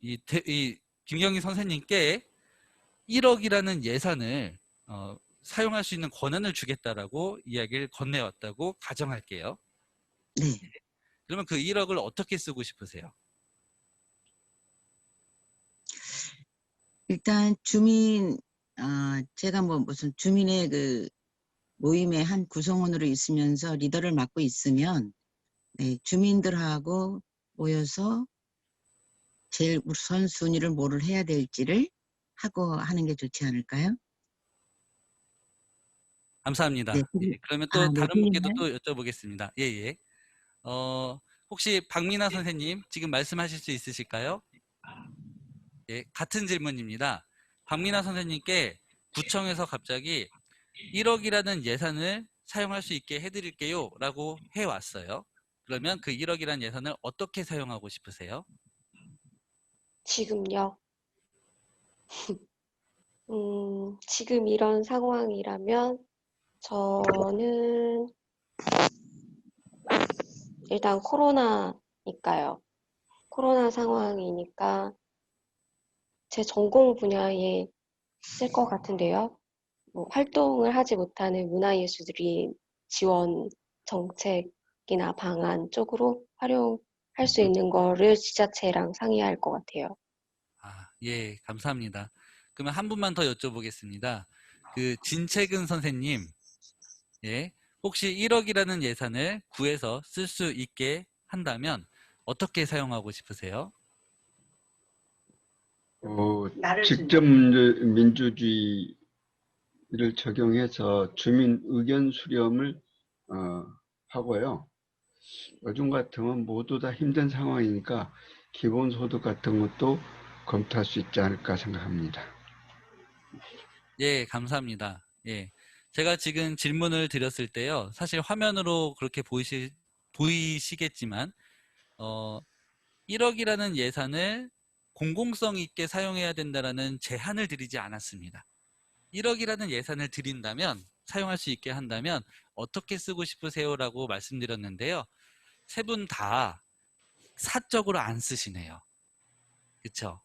이 김경희 선생님께 1억이라는 예산을, 사용할 수 있는 권한을 주겠다라고 이야기를 건네왔다고 가정할게요.
네.
그러면 그 1억을 어떻게 쓰고 싶으세요?
일단 제가 뭐 무슨 주민의 그 모임의 한 구성원으로 있으면서 리더를 맡고 있으면, 네, 주민들하고 모여서 제일 우선순위를 뭐를 해야 될지를 하고 하는 게 좋지 않을까요? 네,
감사합니다. 예, 그러면 또
네,
다른 분께도
들리나요?
또 여쭤보겠습니다. 예, 예. 혹시 박미나 선생님 지금 말씀하실 수 있으실까요? 예, 같은 질문입니다. 박미나 선생님께 구청에서 갑자기 1억이라는 예산을 사용할 수 있게 해드릴게요 라고 해왔어요. 그러면 그 1억이라는 예산을 어떻게 사용하고 싶으세요?
지금요? 지금 이런 상황이라면 저는 일단 코로나니까요. 코로나 상황이니까 제 전공 분야에 쓸 것 같은데요. 뭐 활동을 하지 못하는 문화예술인 지원 정책이나 방안 쪽으로 활용할 수 있는 거를 지자체랑 상의할 것 같아요.
예, 감사합니다. 그러면 한 분만 더 여쭤보겠습니다. 그 진채근 선생님, 예, 혹시 1억이라는 예산을 구해서 쓸 수 있게 한다면 어떻게 사용하고 싶으세요?
직접 민주주의를 적용해서 주민 의견 수렴을 하고요. 요즘 같으면 모두 다 힘든 상황이니까 기본소득 같은 것도 검토할 수 있지 않을까 생각합니다.
예, 감사합니다. 예. 제가 지금 질문을 드렸을 때요. 사실 화면으로 그렇게 보이시겠지만, 1억이라는 예산을 공공성 있게 사용해야 된다라는 제한을 드리지 않았습니다. 1억이라는 예산을 드린다면, 사용할 수 있게 한다면 어떻게 쓰고 싶으세요라고 말씀드렸는데요. 세 분 다 사적으로 안 쓰시네요. 그쵸?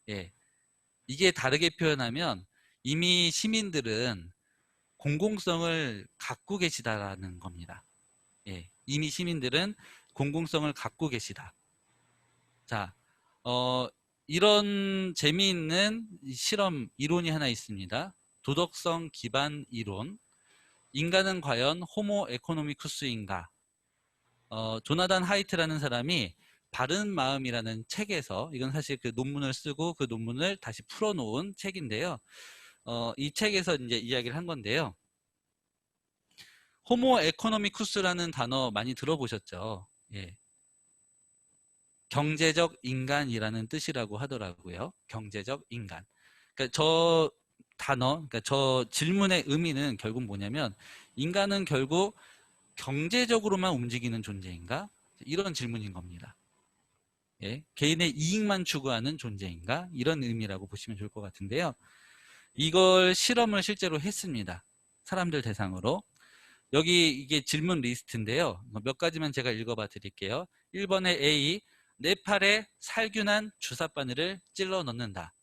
예. 이게 다르게 표현하면 이미 시민들은 공공성을 갖고 계시다라는 겁니다. 예. 이미 시민들은 공공성을 갖고 계시다. 자, 이런 재미있는 실험 이론이 하나 있습니다. 도덕성 기반 이론. 인간은 과연 호모 에코노미쿠스인가? 조나단 하이트라는 사람이 바른 마음이라는 책에서, 이건 사실 그 논문을 쓰고 그 논문을 다시 풀어놓은 책인데요. 이 책에서 이제 이야기를 한 건데요. 호모 에코노미쿠스라는 단어 많이 들어보셨죠? 예. 경제적 인간이라는 뜻이라고 하더라고요. 경제적 인간. 그러니까 저 단어, 그러니까 저 질문의 의미는 결국 뭐냐면, 인간은 결국 경제적으로만 움직이는 존재인가? 이런 질문인 겁니다. 예, 개인의 이익만 추구하는 존재인가? 이런 의미라고 보시면 좋을 것 같은데요. 이걸 실험을 실제로 했습니다. 사람들 대상으로. 여기 이게 질문 리스트인데요. 몇 가지만 제가 읽어봐 드릴게요. 1번에 A, 내 팔에 살균한 주사바늘을 찔러 넣는다.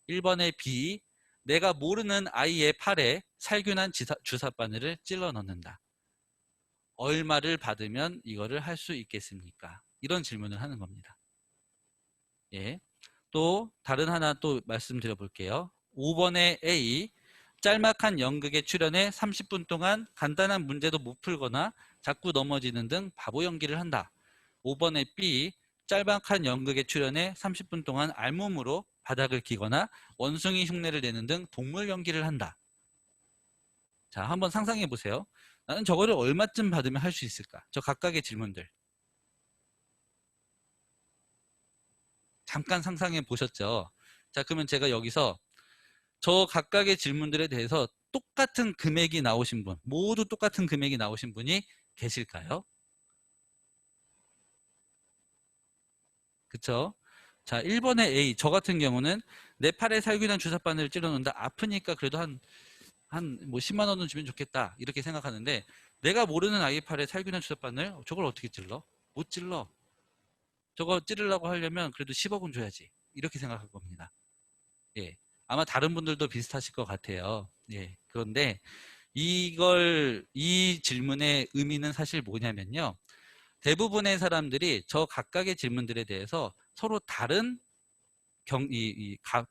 1번에 B, 내가 모르는 아이의 팔에 살균한 주사바늘을 찔러 넣는다. 얼마를 받으면 이거를 할 수 있겠습니까? 이런 질문을 하는 겁니다. 예. 또 다른 하나 또 말씀드려 볼게요. 5번에 A, 짤막한 연극에 출연해 30분 동안 간단한 문제도 못 풀거나 자꾸 넘어지는 등 바보 연기를 한다. 5번에 B, 짤막한 연극에 출연해 30분 동안 알몸으로 바닥을 기거나 원숭이 흉내를 내는 등 동물 연기를 한다. 자, 한번 상상해 보세요. 나는 저거를 얼마쯤 받으면 할 수 있을까? 저 각각의 질문들. 잠깐 상상해 보셨죠? 자, 그러면 제가 여기서 저 각각의 질문들에 대해서 똑같은 금액이 나오신 분, 모두 똑같은 금액이 나오신 분이 계실까요? 그쵸? 자, 1번의 A, 저 같은 경우는 내 팔에 살균한 주사바늘을 찔러놓는다. 아프니까 그래도 한 뭐 10만 원은 주면 좋겠다. 이렇게 생각하는데, 내가 모르는 아이 팔에 살균한 주사바늘, 저걸 어떻게 찔러? 못 찔러. 저거 찌르려고 하려면 그래도 10억은 줘야지. 이렇게 생각할 겁니다. 예. 아마 다른 분들도 비슷하실 것 같아요. 예. 그런데 이 질문의 의미는 사실 뭐냐면요. 대부분의 사람들이 저 각각의 질문들에 대해서 서로 다른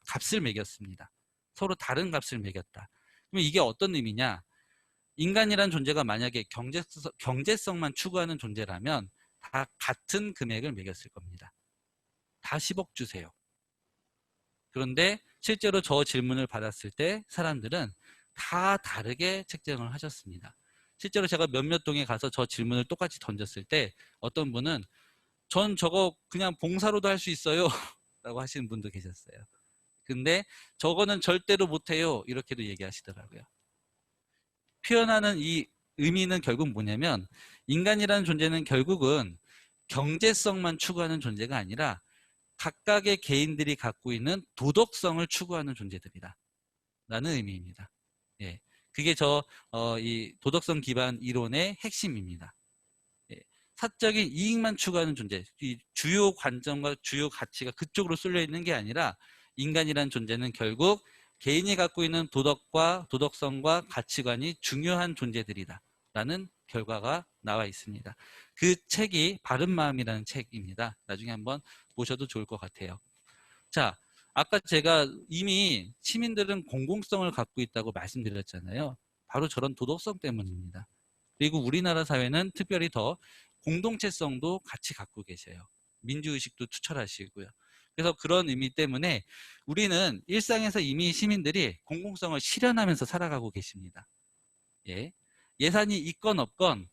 값을 매겼습니다. 서로 다른 값을 매겼다. 그럼 이게 어떤 의미냐? 인간이란 존재가 만약에 경제성만 추구하는 존재라면 다 같은 금액을 매겼을 겁니다. 다 10억 주세요. 그런데 실제로 저 질문을 받았을 때 사람들은 다 다르게 책정을 하셨습니다. 실제로 제가 몇몇 동에 가서 저 질문을 똑같이 던졌을 때 어떤 분은 전 저거 그냥 봉사로도 할 수 있어요 라고 하시는 분도 계셨어요. 근데 저거는 절대로 못해요 이렇게도 얘기하시더라고요. 표현하는 이 의미는 결국 뭐냐면, 인간이라는 존재는 결국은 경제성만 추구하는 존재가 아니라 각각의 개인들이 갖고 있는 도덕성을 추구하는 존재들이다 라는 의미입니다. 예, 그게 이 도덕성 기반 이론의 핵심입니다. 예, 사적인 이익만 추구하는 존재, 이 주요 관점과 주요 가치가 그쪽으로 쏠려 있는 게 아니라, 인간이란 존재는 결국 개인이 갖고 있는 도덕과 도덕성과 가치관이 중요한 존재들이다 라는 결과가 나와 있습니다. 그 책이 바른마음이라는 책입니다. 나중에 한번 보셔도 좋을 것 같아요. 자, 아까 제가 이미 시민들은 공공성을 갖고 있다고 말씀드렸잖아요. 바로 저런 도덕성 때문입니다. 그리고 우리나라 사회는 특별히 더 공동체성도 같이 갖고 계세요. 민주의식도 투철하시고요. 그래서 그런 의미 때문에 우리는 일상에서 이미 시민들이 공공성을 실현하면서 살아가고 계십니다. 예. 예산이 있건 없건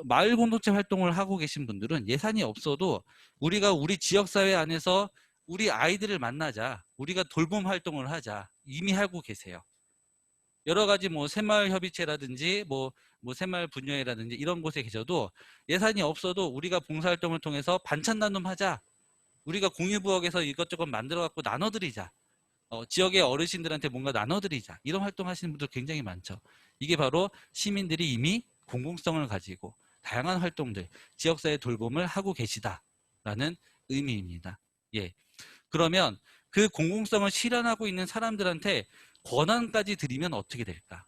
마을 공동체 활동을 하고 계신 분들은 예산이 없어도 우리가 우리 지역사회 안에서 우리 아이들을 만나자, 우리가 돌봄 활동을 하자, 이미 하고 계세요. 여러 가지 뭐 새마을 협의체라든지 뭐 새마을 분녀회라든지 이런 곳에 계셔도 예산이 없어도 우리가 봉사활동을 통해서 반찬 나눔하자, 우리가 공유부엌에서 이것저것 만들어 갖고 나눠드리자, 지역의 어르신들한테 뭔가 나눠드리자, 이런 활동 하시는 분들 굉장히 많죠. 이게 바로 시민들이 이미 공공성을 가지고 다양한 활동들, 지역사회 돌봄을 하고 계시다라는 의미입니다. 예. 그러면 그 공공성을 실현하고 있는 사람들한테 권한까지 드리면 어떻게 될까?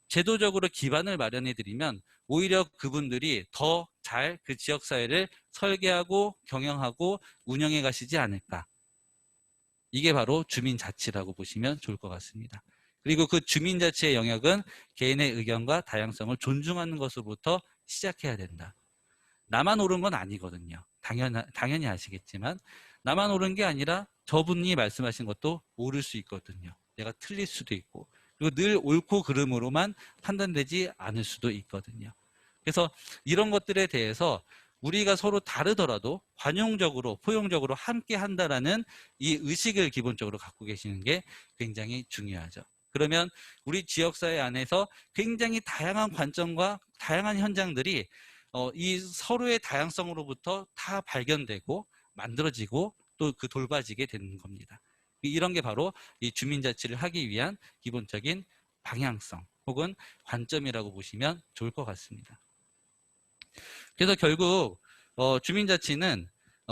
제도적으로 기반을 마련해 드리면 오히려 그분들이 더 잘 그 지역사회를 설계하고 경영하고 운영해 가시지 않을까? 이게 바로 주민자치라고 보시면 좋을 것 같습니다. 그리고 그 주민자치의 영역은 개인의 의견과 다양성을 존중하는 것으로부터 시작해야 된다. 나만 옳은 건 아니거든요. 당연히 아시겠지만 나만 옳은 게 아니라 저분이 말씀하신 것도 옳을 수 있거든요. 내가 틀릴 수도 있고, 그리고 늘 옳고 그름으로만 판단되지 않을 수도 있거든요. 그래서 이런 것들에 대해서 우리가 서로 다르더라도 관용적으로, 포용적으로 함께 한다라는 이 의식을 기본적으로 갖고 계시는 게 굉장히 중요하죠. 그러면 우리 지역사회 안에서 굉장히 다양한 관점과 다양한 현장들이 이 서로의 다양성으로부터 다 발견되고 만들어지고 또 그 돌봐지게 되는 겁니다. 이런 게 바로 이 주민자치를 하기 위한 기본적인 방향성 혹은 관점이라고 보시면 좋을 것 같습니다. 그래서 결국 주민자치는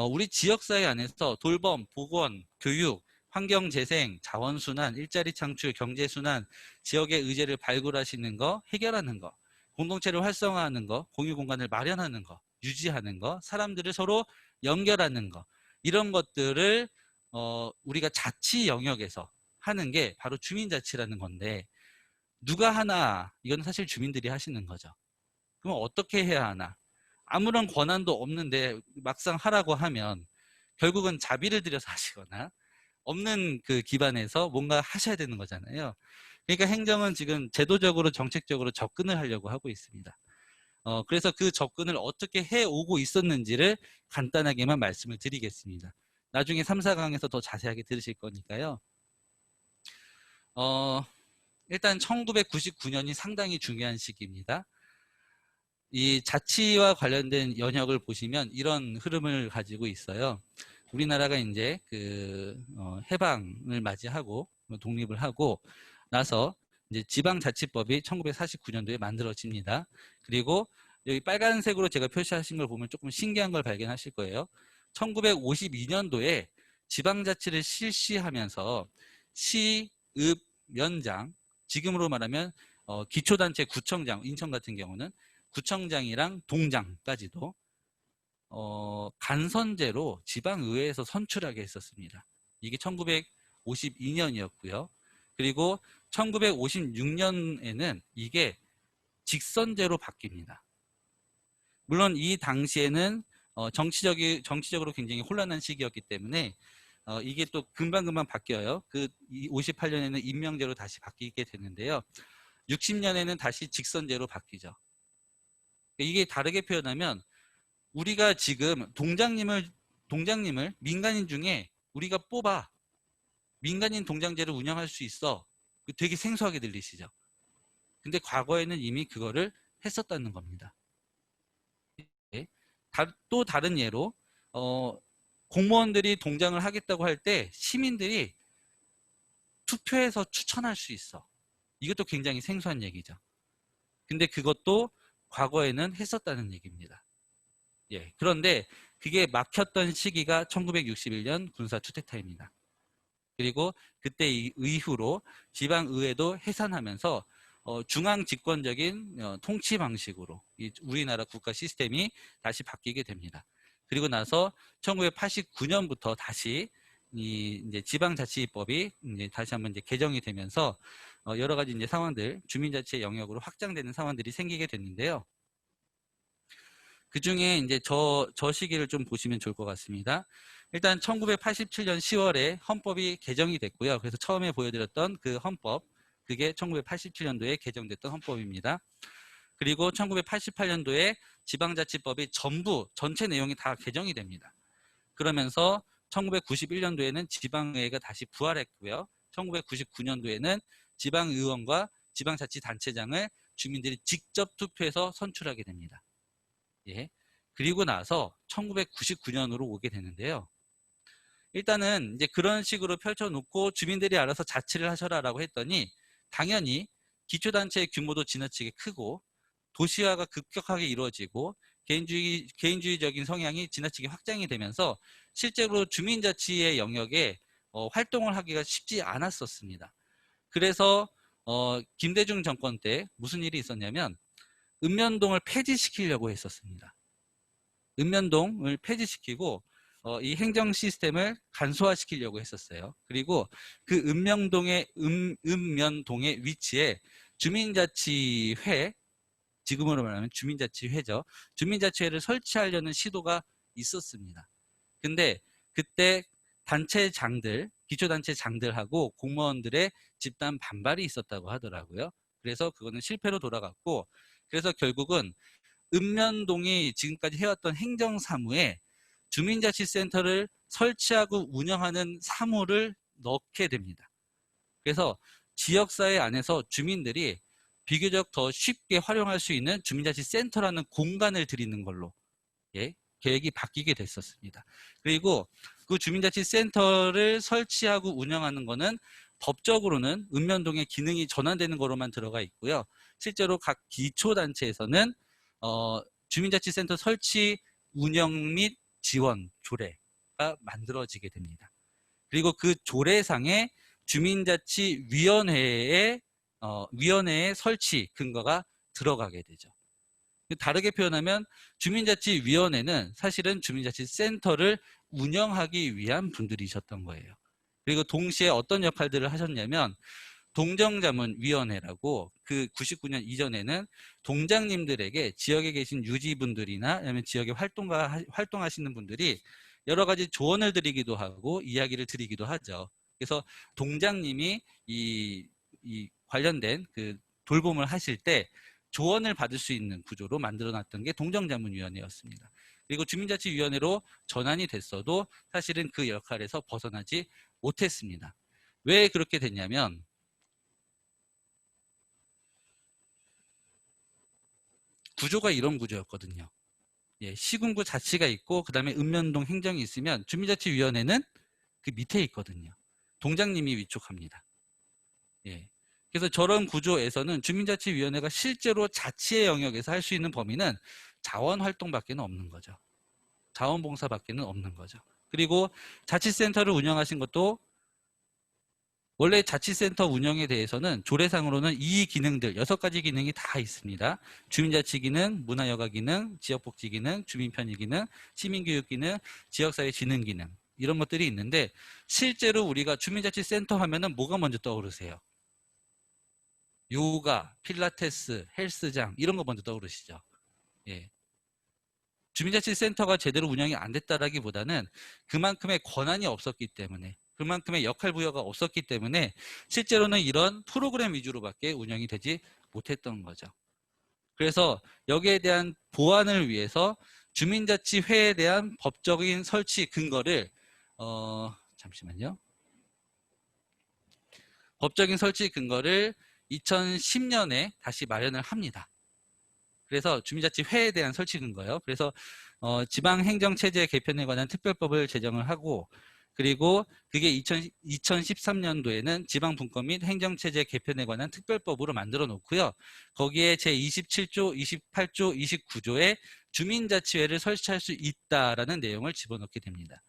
우리 지역사회 안에서 돌봄, 보건, 교육, 환경재생, 자원순환, 일자리 창출, 경제순환, 지역의 의제를 발굴하시는 거, 해결하는 거, 공동체를 활성화하는 거, 공유공간을 마련하는 거, 유지하는 거, 사람들을 서로 연결하는 거, 이런 것들을 우리가 자치 영역에서 하는 게 바로 주민자치라는 건데, 누가 하나? 이건 사실 주민들이 하시는 거죠. 그럼 어떻게 해야 하나? 아무런 권한도 없는데 막상 하라고 하면 결국은 자비를 들여서 하시거나 없는 그 기반에서 뭔가 하셔야 되는 거잖아요. 그러니까 행정은 지금 제도적으로 정책적으로 접근을 하려고 하고 있습니다. 그래서 그 접근을 어떻게 해오고 있었는지를 간단하게만 말씀을 드리겠습니다. 나중에 3, 4강에서 더 자세하게 들으실 거니까요. 일단 1999년이 상당히 중요한 시기입니다. 이 자치와 관련된 연역을 보시면 이런 흐름을 가지고 있어요. 우리나라가 이제 해방을 맞이하고 독립을 하고 나서 이제 지방자치법이 1949년도에 만들어집니다. 그리고 여기 빨간색으로 제가 표시하신 걸 보면 조금 신기한 걸 발견하실 거예요. 1952년도에 지방자치를 실시하면서 시, 읍, 면장, 지금으로 말하면 기초단체 구청장, 인천 같은 경우는 구청장이랑 동장까지도 간선제로 지방의회에서 선출하게 했었습니다. 이게 1952년이었고요. 그리고 1956년에는 이게 직선제로 바뀝니다. 물론 이 당시에는 정치적으로 굉장히 혼란한 시기였기 때문에 이게 또 금방금방 바뀌어요. 그 58년에는 임명제로 다시 바뀌게 되는데요. 60년에는 다시 직선제로 바뀌죠. 이게 다르게 표현하면 우리가 지금 동장님을 민간인 중에 우리가 뽑아 민간인 동장제를 운영할 수 있어. 되게 생소하게 들리시죠? 근데 과거에는 이미 그거를 했었다는 겁니다. 또 다른 예로 공무원들이 동장을 하겠다고 할 때 시민들이 투표해서 추천할 수 있어. 이것도 굉장히 생소한 얘기죠. 근데 그것도 과거에는 했었다는 얘기입니다. 예, 그런데 그게 막혔던 시기가 1961년 군사 쿠데타입니다. 그리고 그때 이후로 지방의회도 해산하면서 중앙 집권적인 통치 방식으로 우리나라 국가 시스템이 다시 바뀌게 됩니다. 그리고 나서 1989년부터 다시 이제 지방자치법이 이제 다시 한번 이제 개정이 되면서 여러 가지 이제 상황들, 주민자치의 영역으로 확장되는 상황들이 생기게 됐는데요. 그 중에 이제 저 시기를 좀 보시면 좋을 것 같습니다. 일단 1987년 10월에 헌법이 개정이 됐고요. 그래서 처음에 보여드렸던 그 헌법, 그게 1987년도에 개정됐던 헌법입니다. 그리고 1988년도에 지방자치법이 전체 내용이 다 개정이 됩니다. 그러면서 1991년도에는 지방의회가 다시 부활했고요. 1999년도에는 지방의원과 지방자치단체장을 주민들이 직접 투표해서 선출하게 됩니다. 예. 그리고 나서 1999년으로 오게 되는데요. 일단은 이제 그런 식으로 펼쳐놓고 주민들이 알아서 자치를 하셔라라고 했더니 당연히 기초단체의 규모도 지나치게 크고 도시화가 급격하게 이루어지고 개인주의적인 성향이 지나치게 확장이 되면서 실제로 주민자치의 영역에 활동을 하기가 쉽지 않았었습니다. 그래서 김대중 정권 때 무슨 일이 있었냐면 읍면동을 폐지시키려고 했었습니다. 읍면동을 폐지시키고 이 행정 시스템을 간소화시키려고 했었어요. 그리고 그 읍면동의 위치에 주민자치회, 지금으로 말하면 주민자치회죠. 주민자치회를 설치하려는 시도가 있었습니다. 근데 그때 단체장들, 기초단체장들하고 공무원들의 집단 반발이 있었다고 하더라고요. 그래서 그거는 실패로 돌아갔고, 그래서 결국은 읍면동이 지금까지 해왔던 행정사무에 주민자치센터를 설치하고 운영하는 사무를 넣게 됩니다. 그래서 지역사회 안에서 주민들이 비교적 더 쉽게 활용할 수 있는 주민자치센터라는 공간을 드리는 걸로 계획이 바뀌게 됐었습니다. 그리고 그 주민자치센터를 설치하고 운영하는 거는 법적으로는 읍면동의 기능이 전환되는 거로만 들어가 있고요. 실제로 각 기초단체에서는 주민자치센터 설치 운영 및 지원 조례가 만들어지게 됩니다. 그리고 그 조례상에 주민자치위원회의 설치 근거가 들어가게 되죠. 다르게 표현하면 주민자치위원회는 사실은 주민자치센터를 운영하기 위한 분들이셨던 거예요. 그리고 동시에 어떤 역할들을 하셨냐면 동정자문위원회라고 그 99년 이전에는 동장님들에게 지역에 계신 유지분들이나 아니면 지역에 활동하시는 분들이 여러 가지 조언을 드리기도 하고 이야기를 드리기도 하죠. 그래서 동장님이 이 관련된 그 돌봄을 하실 때 조언을 받을 수 있는 구조로 만들어놨던 게 동정자문위원회였습니다. 그리고 주민자치위원회로 전환이 됐어도 사실은 그 역할에서 벗어나지 못했습니다. 왜 그렇게 됐냐면 구조가 이런 구조였거든요. 시군구 자치가 있고 그 다음에 읍면동 행정이 있으면 주민자치위원회는 그 밑에 있거든요. 동장님이 위촉합니다. 그래서 저런 구조에서는 주민자치위원회가 실제로 자치의 영역에서 할 수 있는 범위는 자원활동밖에 없는 거죠. 자원봉사밖에 없는 거죠. 그리고 자치센터를 운영하신 것도 원래 자치센터 운영에 대해서는 조례상으로는 이 기능들 6가지 기능이 다 있습니다. 주민자치 기능, 문화여가 기능, 지역복지 기능, 주민편의 기능, 시민교육 기능, 지역사회 진흥 기능 이런 것들이 있는데 실제로 우리가 주민자치센터 하면은 뭐가 먼저 떠오르세요? 요가, 필라테스, 헬스장 이런 거 먼저 떠오르시죠. 주민자치센터가 제대로 운영이 안 됐다라기보다는 그만큼의 권한이 없었기 때문에 그만큼의 역할 부여가 없었기 때문에 실제로는 이런 프로그램 위주로밖에 운영이 되지 못했던 거죠. 그래서 여기에 대한 보완을 위해서 주민자치회에 대한 법적인 설치 근거를 잠시만요. 법적인 설치 근거를 2010년에 다시 마련을 합니다. 그래서 주민자치회에 대한 설치 근거요. 그래서 지방행정체제 개편에 관한 특별법을 제정을 하고 그리고 그게 2013년도에는 지방분권 및 행정체제 개편에 관한 특별법으로 만들어 놓고요. 거기에 제27조, 28조, 29조에 주민자치회를 설치할 수 있다라는 내용을 집어넣게 됩니다.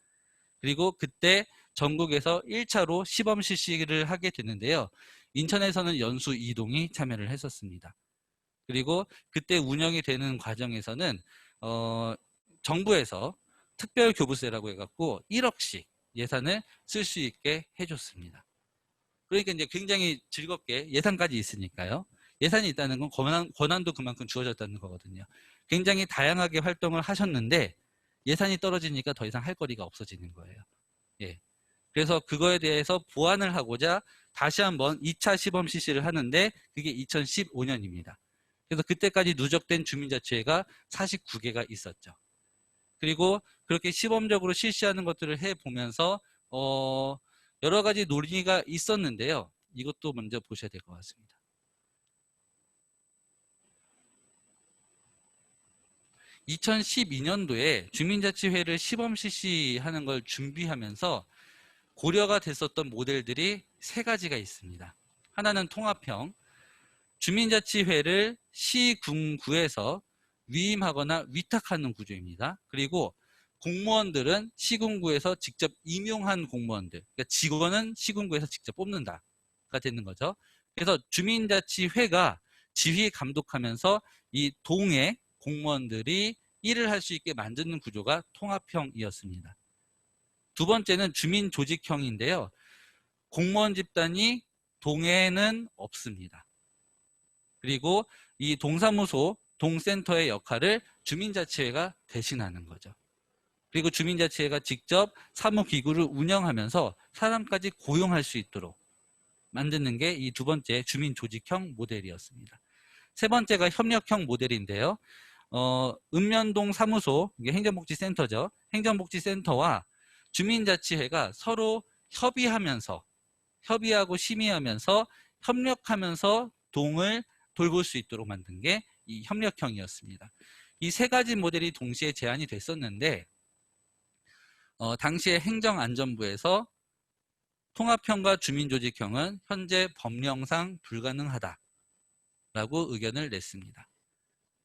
그리고 그때 전국에서 1차로 시범 실시를 하게 되는데요. 인천에서는 연수 2동이 참여를 했었습니다. 그리고 그때 운영이 되는 과정에서는 정부에서 특별교부세라고 해갖고 1억씩 예산을 쓸 수 있게 해줬습니다. 그러니까 이제 굉장히 즐겁게 예산까지 있으니까요. 예산이 있다는 건 권한도 그만큼 주어졌다는 거거든요. 굉장히 다양하게 활동을 하셨는데 예산이 떨어지니까 더 이상 할 거리가 없어지는 거예요. 그래서 그거에 대해서 보완을 하고자 다시 한번 2차 시범 실시를 하는데 그게 2015년입니다. 그래서 그때까지 누적된 주민자치회가 49개가 있었죠. 그리고 그렇게 시범적으로 실시하는 것들을 해보면서 여러 가지 논의가 있었는데요. 이것도 먼저 보셔야 될 것 같습니다. 2012년도에 주민자치회를 시범 실시하는 걸 준비하면서 고려가 됐었던 모델들이 3가지가 있습니다. 하나는 통합형, 주민자치회를 시군구에서 위임하거나 위탁하는 구조입니다. 그리고 공무원들은 시군구에서 직접 임용한 공무원들, 그러니까 직원은 시군구에서 직접 뽑는다가 되는 거죠. 그래서 주민자치회가 지휘 감독하면서 이 동의 공무원들이 일을 할 수 있게 만드는 구조가 통합형이었습니다. 두 번째는 주민조직형인데요. 공무원 집단이 동회는 없습니다. 그리고 이 동사무소, 동센터의 역할을 주민자치회가 대신하는 거죠. 그리고 주민자치회가 직접 사무기구를 운영하면서 사람까지 고용할 수 있도록 만드는 게 이 두 번째 주민조직형 모델이었습니다. 세 번째가 협력형 모델인데요. 읍면동 사무소, 이게 행정복지센터죠. 행정복지센터와 주민자치회가 서로 협의하고 심의하면서 협력하면서 동을 돌볼 수 있도록 만든 게 이 협력형이었습니다. 이 3가지 모델이 동시에 제안이 됐었는데 당시에 행정안전부에서 통합형과 주민조직형은 현재 법령상 불가능하다라고 의견을 냈습니다.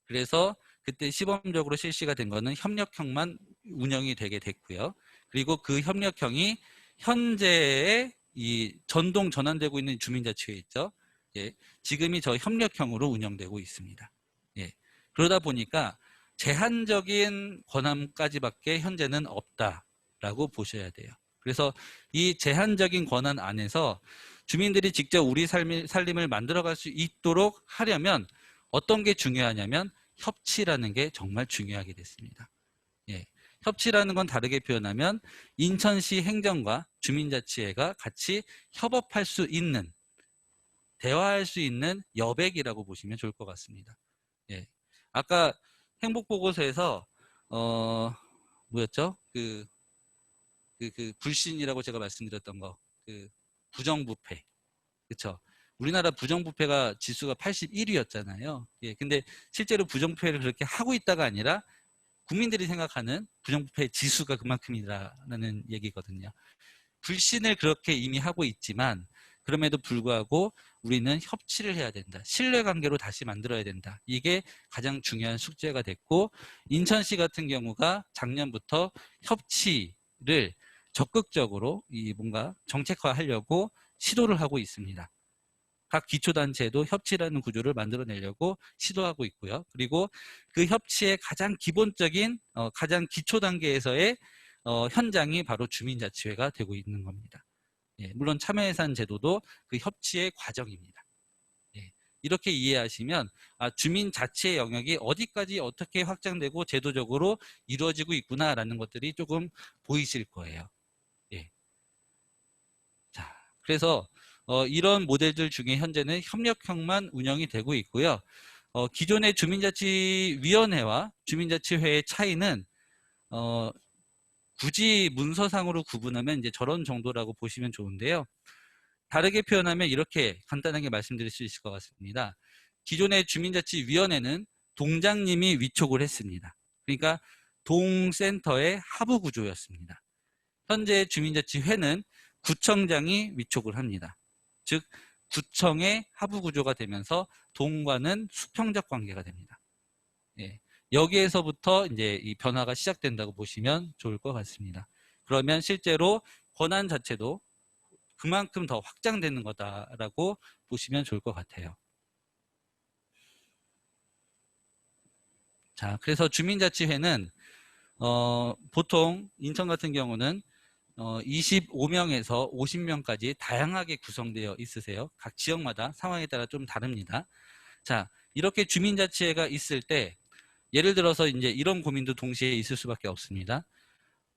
그래서 그때 시범적으로 실시가 된 거는 협력형만 운영이 되게 됐고요. 그리고 그 협력형이 현재의 이 전환되고 있는 주민자치회 있죠. 예, 지금이 저 협력형으로 운영되고 있습니다. 예, 그러다 보니까 제한적인 권한까지밖에 현재는 없다라고 보셔야 돼요. 그래서 이 제한적인 권한 안에서 주민들이 직접 우리 살림을 만들어갈 수 있도록 하려면 어떤 게 중요하냐면 협치라는 게 정말 중요하게 됐습니다. 예, 협치라는 건 다르게 표현하면 인천시 행정과 주민자치회가 같이 협업할 수 있는, 대화할 수 있는 여백이라고 보시면 좋을 것 같습니다. 예, 아까 행복보고서에서 뭐였죠? 그 불신이라고 제가 말씀드렸던 거, 그 부정부패, 그렇죠? 우리나라 부정부패가 지수가 81위였잖아요. 예, 근데 실제로 부정부패를 그렇게 하고 있다가 아니라 국민들이 생각하는 부정부패 지수가 그만큼이라는 얘기거든요. 불신을 그렇게 이미 하고 있지만 그럼에도 불구하고 우리는 협치를 해야 된다. 신뢰관계로 다시 만들어야 된다. 이게 가장 중요한 숙제가 됐고, 인천시 같은 경우가 작년부터 협치를 적극적으로 뭔가 정책화하려고 시도를 하고 있습니다. 각 기초단체도 협치라는 구조를 만들어내려고 시도하고 있고요. 그리고 그 협치의 가장 기본적인 가장 기초 단계에서의 현장이 바로 주민자치회가 되고 있는 겁니다. 예, 물론 참여예산 제도도 그 협치의 과정입니다. 예, 이렇게 이해하시면 주민자치의 영역이 어디까지 어떻게 확장되고 제도적으로 이루어지고 있구나라는 것들이 조금 보이실 거예요. 예. 자, 그래서 이런 모델들 중에 현재는 협력형만 운영이 되고 있고요. 기존의 주민자치위원회와 주민자치회의 차이는 굳이 문서상으로 구분하면 이제 저런 정도라고 보시면 좋은데요. 다르게 표현하면 이렇게 간단하게 말씀드릴 수 있을 것 같습니다. 기존의 주민자치위원회는 동장님이 위촉을 했습니다. 그러니까 동센터의 하부 구조였습니다. 현재 주민자치회는 구청장이 위촉을 합니다. 즉 구청의 하부 구조가 되면서 동과는 수평적 관계가 됩니다. 예, 여기에서부터 이제 이 변화가 시작된다고 보시면 좋을 것 같습니다. 그러면 실제로 권한 자체도 그만큼 더 확장되는 거다라고 보시면 좋을 것 같아요. 자, 그래서 주민자치회는 보통 인천 같은 경우는 25명에서 50명까지 다양하게 구성되어 있으세요. 각 지역마다 상황에 따라 좀 다릅니다. 자, 이렇게 주민자치회가 있을 때 예를 들어서 이제 이런 고민도 동시에 있을 수밖에 없습니다.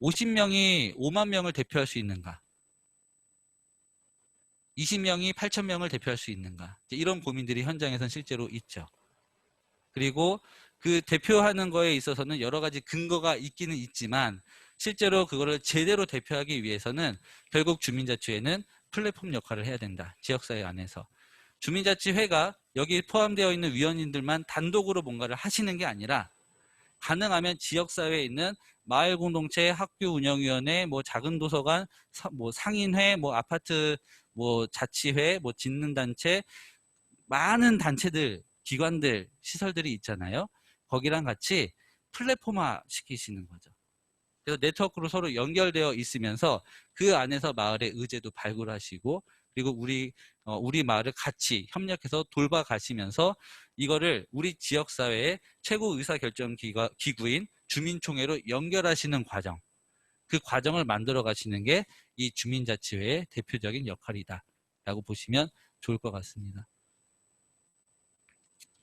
50명이 5만 명을 대표할 수 있는가? 20명이 8천 명을 대표할 수 있는가? 이런 고민들이 현장에선 실제로 있죠. 그리고 그 대표하는 거에 있어서는 여러 가지 근거가 있기는 있지만 실제로 그거를 제대로 대표하기 위해서는 결국 주민자치회는 플랫폼 역할을 해야 된다. 지역사회 안에서. 주민자치회가 여기 포함되어 있는 위원님들만 단독으로 뭔가를 하시는 게 아니라 가능하면 지역사회에 있는 마을공동체, 학교운영위원회, 뭐 작은 도서관, 뭐 상인회, 뭐 아파트, 뭐 자치회, 뭐 짓는단체, 많은 단체들, 기관들, 시설들이 있잖아요. 거기랑 같이 플랫폼화 시키시는 거죠. 그래서 네트워크로 서로 연결되어 있으면서 그 안에서 마을의 의제도 발굴하시고 그리고 우리 마을을 같이 협력해서 돌봐가시면서 이거를 우리 지역사회의 최고 의사결정 기구인 주민총회로 연결하시는 과정, 그 과정을 만들어 가시는 게 이 주민자치회의 대표적인 역할이다 라고 보시면 좋을 것 같습니다.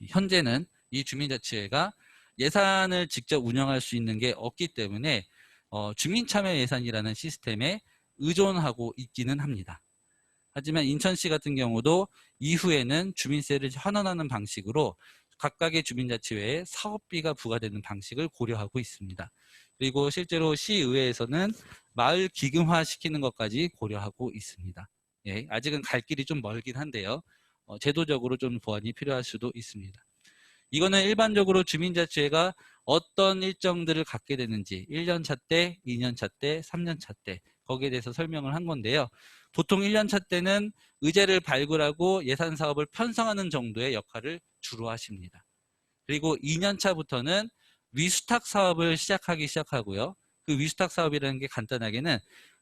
현재는 이 주민자치회가 예산을 직접 운영할 수 있는 게 없기 때문에 주민참여 예산이라는 시스템에 의존하고 있기는 합니다. 하지만 인천시 같은 경우도 이후에는 주민세를 환원하는 방식으로 각각의 주민자치회에 사업비가 부과되는 방식을 고려하고 있습니다. 그리고 실제로 시의회에서는 마을 기금화 시키는 것까지 고려하고 있습니다. 예, 아직은 갈 길이 좀 멀긴 한데요. 제도적으로 좀 보완이 필요할 수도 있습니다. 이거는 일반적으로 주민자치회가 어떤 일정들을 갖게 되는지 1년차 때, 2년차 때, 3년차 때 거기에 대해서 설명을 한 건데요. 보통 1년차 때는 의제를 발굴하고 예산 사업을 편성하는 정도의 역할을 주로 하십니다. 그리고 2년차부터는 위수탁 사업을 시작하고요. 그 위수탁 사업이라는 게 간단하게는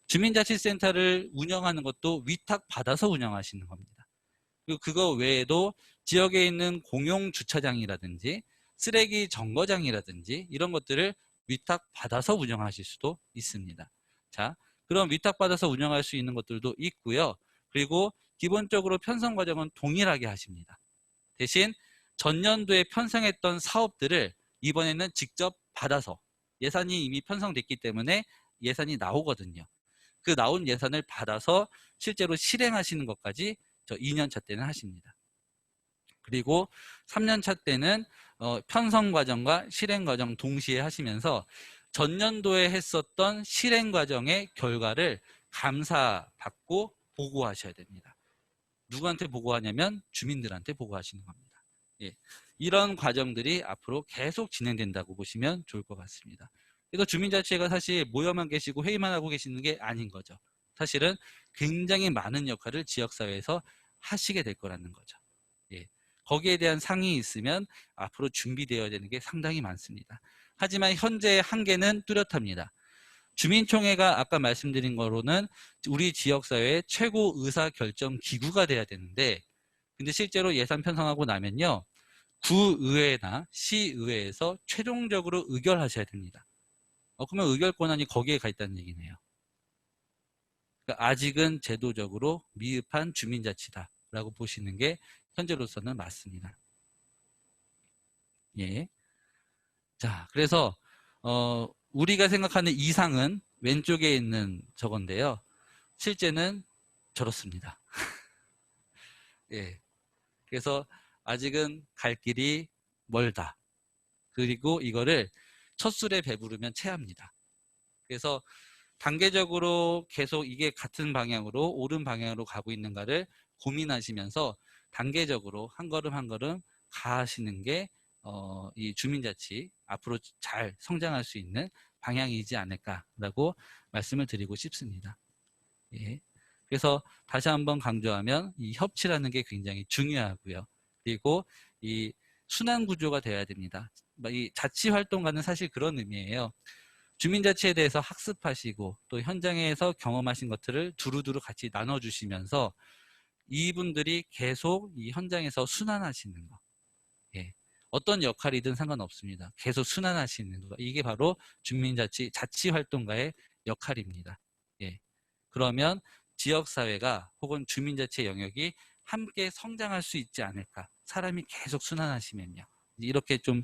주민자치센터를 운영하는 것도 위탁 받아서 운영하시는 겁니다. 그리고 그거 외에도 지역에 있는 공용 주차장이라든지 쓰레기 정거장이라든지 이런 것들을 위탁 받아서 운영하실 수도 있습니다. 자, 그럼 위탁 받아서 운영할 수 있는 것들도 있고요. 그리고 기본적으로 편성 과정은 동일하게 하십니다. 대신 전년도에 편성했던 사업들을 이번에는 직접 받아서 예산이 이미 편성됐기 때문에 예산이 나오거든요. 그 나온 예산을 받아서 실제로 실행하시는 것까지 저 2년차 때는 하십니다. 그리고 3년차 때는 편성 과정과 실행 과정 동시에 하시면서 전년도에 했었던 실행 과정의 결과를 감사받고 보고하셔야 됩니다. 누구한테 보고하냐면 주민들한테 보고하시는 겁니다. 예, 이런 과정들이 앞으로 계속 진행된다고 보시면 좋을 것 같습니다. 그래서 주민자치회가 사실 모여만 계시고 회의만 하고 계시는 게 아닌 거죠. 사실은 굉장히 많은 역할을 지역사회에서 하시게 될 거라는 거죠. 예, 거기에 대한 상이 있으면 앞으로 준비되어야 되는 게 상당히 많습니다. 하지만 현재의 한계는 뚜렷합니다. 주민총회가 아까 말씀드린 거로는 우리 지역사회의 최고 의사결정 기구가 돼야 되는데 근데 실제로 예산 편성하고 나면요. 구의회나 시의회에서 최종적으로 의결하셔야 됩니다. 그러면 의결 권한이 거기에 가 있다는 얘기네요. 그러니까 아직은 제도적으로 미흡한 주민자치다라고 보시는 게 현재로서는 맞습니다. 예. 자, 그래서 우리가 생각하는 이상은 왼쪽에 있는 저건데요. 실제는 저렇습니다. 예. 그래서 아직은 갈 길이 멀다. 그리고 이거를 첫 술에 배부르면 체합니다. 그래서 단계적으로 계속 이게 같은 방향으로 옳은 방향으로 가고 있는가를 고민하시면서 단계적으로 한 걸음 한 걸음 가시는 게 이 주민자치 앞으로 잘 성장할 수 있는 방향이지 않을까라고 말씀을 드리고 싶습니다. 예. 그래서 다시 한번 강조하면 이 협치라는 게 굉장히 중요하고요. 그리고 이 순환 구조가 돼야 됩니다. 이 자치 활동가는 사실 그런 의미예요. 주민자치에 대해서 학습하시고 또 현장에서 경험하신 것들을 두루두루 같이 나눠주시면서 이분들이 계속 이 현장에서 순환하시는 거. 예. 어떤 역할이든 상관없습니다. 계속 순환하시는 거. 이게 바로 자치 활동가의 역할입니다. 예. 그러면 지역사회가 혹은 주민자치 영역이 함께 성장할 수 있지 않을까. 사람이 계속 순환하시면요. 이렇게 좀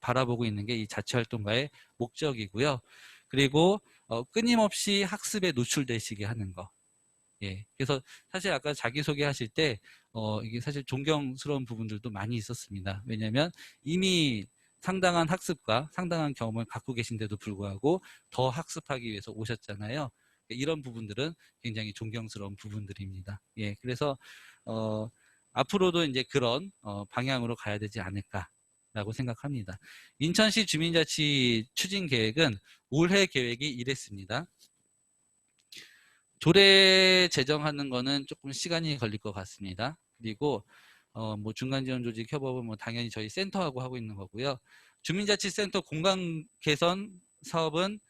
바라보고 있는 게 이 자치활동가의 목적이고요. 그리고 끊임없이 학습에 노출되시게 하는 거. 예. 그래서 사실 아까 자기소개 하실 때 이게 사실 존경스러운 부분들도 많이 있었습니다. 왜냐하면 이미 상당한 학습과 상당한 경험을 갖고 계신데도 불구하고 더 학습하기 위해서 오셨잖아요. 이런 부분들은 굉장히 존경스러운 부분들입니다. 예, 그래서 앞으로도 이제 그런 방향으로 가야 되지 않을까라고 생각합니다. 인천시 주민자치 추진 계획은 올해 계획이 이랬습니다. 조례 제정하는 거는 조금 시간이 걸릴 것 같습니다. 그리고 뭐 중간지원조직 협업은 뭐 당연히 저희 센터하고 하고 있는 거고요. 주민자치센터 공간 개선 사업은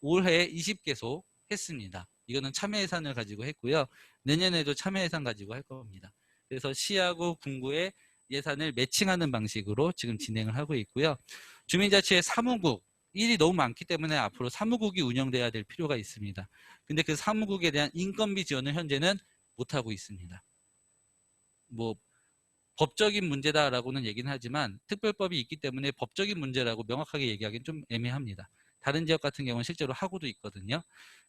올해 20개소 했습니다. 이거는 참여 예산을 가지고 했고요. 내년에도 참여 예산 가지고 할 겁니다. 그래서 시하고 군구의 예산을 매칭하는 방식으로 지금 진행을 하고 있고요. 주민자치의 사무국, 일이 너무 많기 때문에 앞으로 사무국이 운영돼야 될 필요가 있습니다. 근데 그 사무국에 대한 인건비 지원을 현재는 못하고 있습니다. 뭐 법적인 문제다라고는 얘기는 하지만 특별법이 있기 때문에 법적인 문제라고 명확하게 얘기하기는 좀 애매합니다. 다른 지역 같은 경우는 실제로 하고도 있거든요.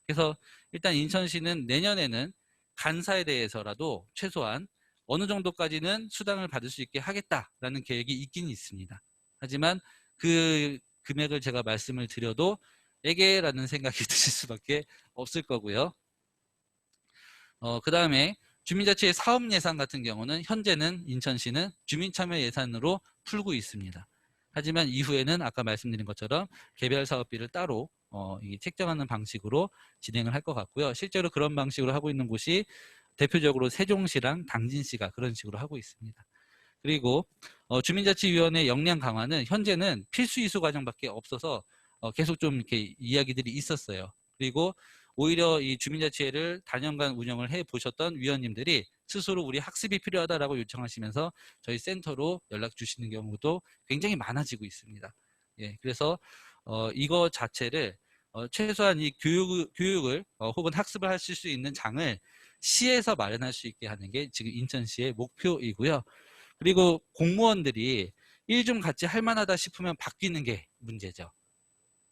그래서 일단 인천시는 내년에는 간사에 대해서라도 최소한 어느 정도까지는 수당을 받을 수 있게 하겠다라는 계획이 있긴 있습니다. 하지만 그 금액을 제가 말씀을 드려도 에게라는 생각이 드실 수밖에 없을 거고요. 그 다음에 주민자치의 사업 예산 같은 경우는 현재는 인천시는 주민참여 예산으로 풀고 있습니다. 하지만 이후에는 아까 말씀드린 것처럼 개별 사업비를 따로 책정하는 방식으로 진행을 할 것 같고요. 실제로 그런 방식으로 하고 있는 곳이 대표적으로 세종시랑 당진시가 그런 식으로 하고 있습니다. 그리고 주민자치위원회 역량 강화는 현재는 필수 이수 과정밖에 없어서 계속 좀 이렇게 이야기들이 있었어요. 그리고 오히려 이 주민자치회를 단연간 운영을 해 보셨던 위원님들이 스스로 우리 학습이 필요하다라고 요청하시면서 저희 센터로 연락 주시는 경우도 굉장히 많아지고 있습니다. 예, 그래서 이거 자체를 최소한 이 교육을 혹은 학습을 하실 수 있는 장을 시에서 마련할 수 있게 하는 게 지금 인천시의 목표이고요. 그리고 공무원들이 일 좀 같이 할 만하다 싶으면 바뀌는 게 문제죠.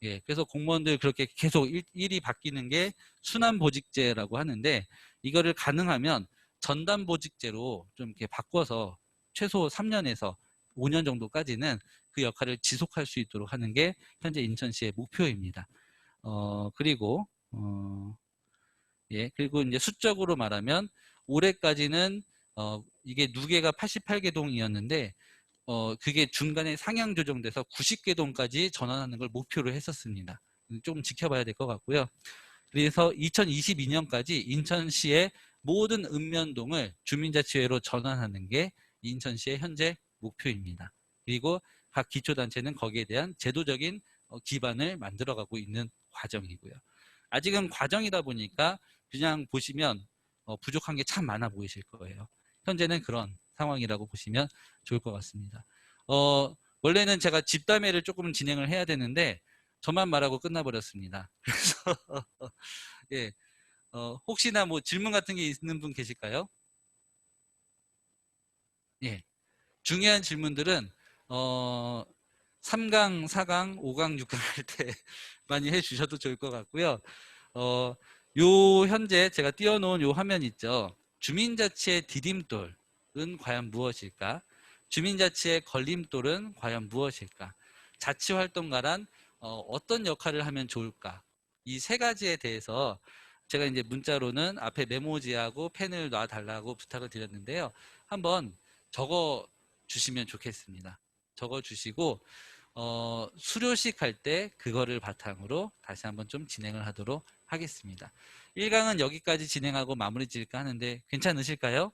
예, 그래서 공무원들 그렇게 계속 일이 바뀌는 게 순환보직제라고 하는데 이거를 가능하면 전담보직제로 좀 이렇게 바꿔서 최소 3년에서 5년 정도까지는 그 역할을 지속할 수 있도록 하는 게 현재 인천시의 목표입니다. 그리고 그리고 이제 수적으로 말하면 올해까지는 이게 누계가 88개 동이었는데 그게 중간에 상향 조정돼서 90개 동까지 전환하는 걸 목표로 했었습니다. 좀 지켜봐야 될 것 같고요. 그래서 2022년까지 인천시의 모든 읍면동을 주민자치회로 전환하는 게 인천시의 현재 목표입니다. 그리고 각 기초단체는 거기에 대한 제도적인 기반을 만들어가고 있는 과정이고요. 아직은 과정이다 보니까 그냥 보시면 부족한 게 참 많아 보이실 거예요. 현재는 그런 상황이라고 보시면 좋을 것 같습니다. 원래는 제가 집담회를 조금 진행을 해야 되는데 저만 말하고 끝나버렸습니다. 그래서 예, 혹시나 뭐 질문 같은 게 있는 분 계실까요? 예, 중요한 질문들은 3강, 4강, 5강, 6강 할 때 많이 해주셔도 좋을 것 같고요. 요 현재 제가 띄워놓은 요 화면 있죠. 주민자치의 디딤돌은 과연 무엇일까? 주민자치의 걸림돌은 과연 무엇일까? 자치활동가란 어떤 역할을 하면 좋을까? 이 세 가지에 대해서 제가 이제 문자로는 앞에 메모지하고 펜을 놔달라고 부탁을 드렸는데요. 한번 적어 주시면 좋겠습니다. 적어 주시고 수료식 할 때 그거를 바탕으로 다시 한번 좀 진행을 하도록 하겠습니다. 1강은 여기까지 진행하고 마무리 지을까 하는데 괜찮으실까요?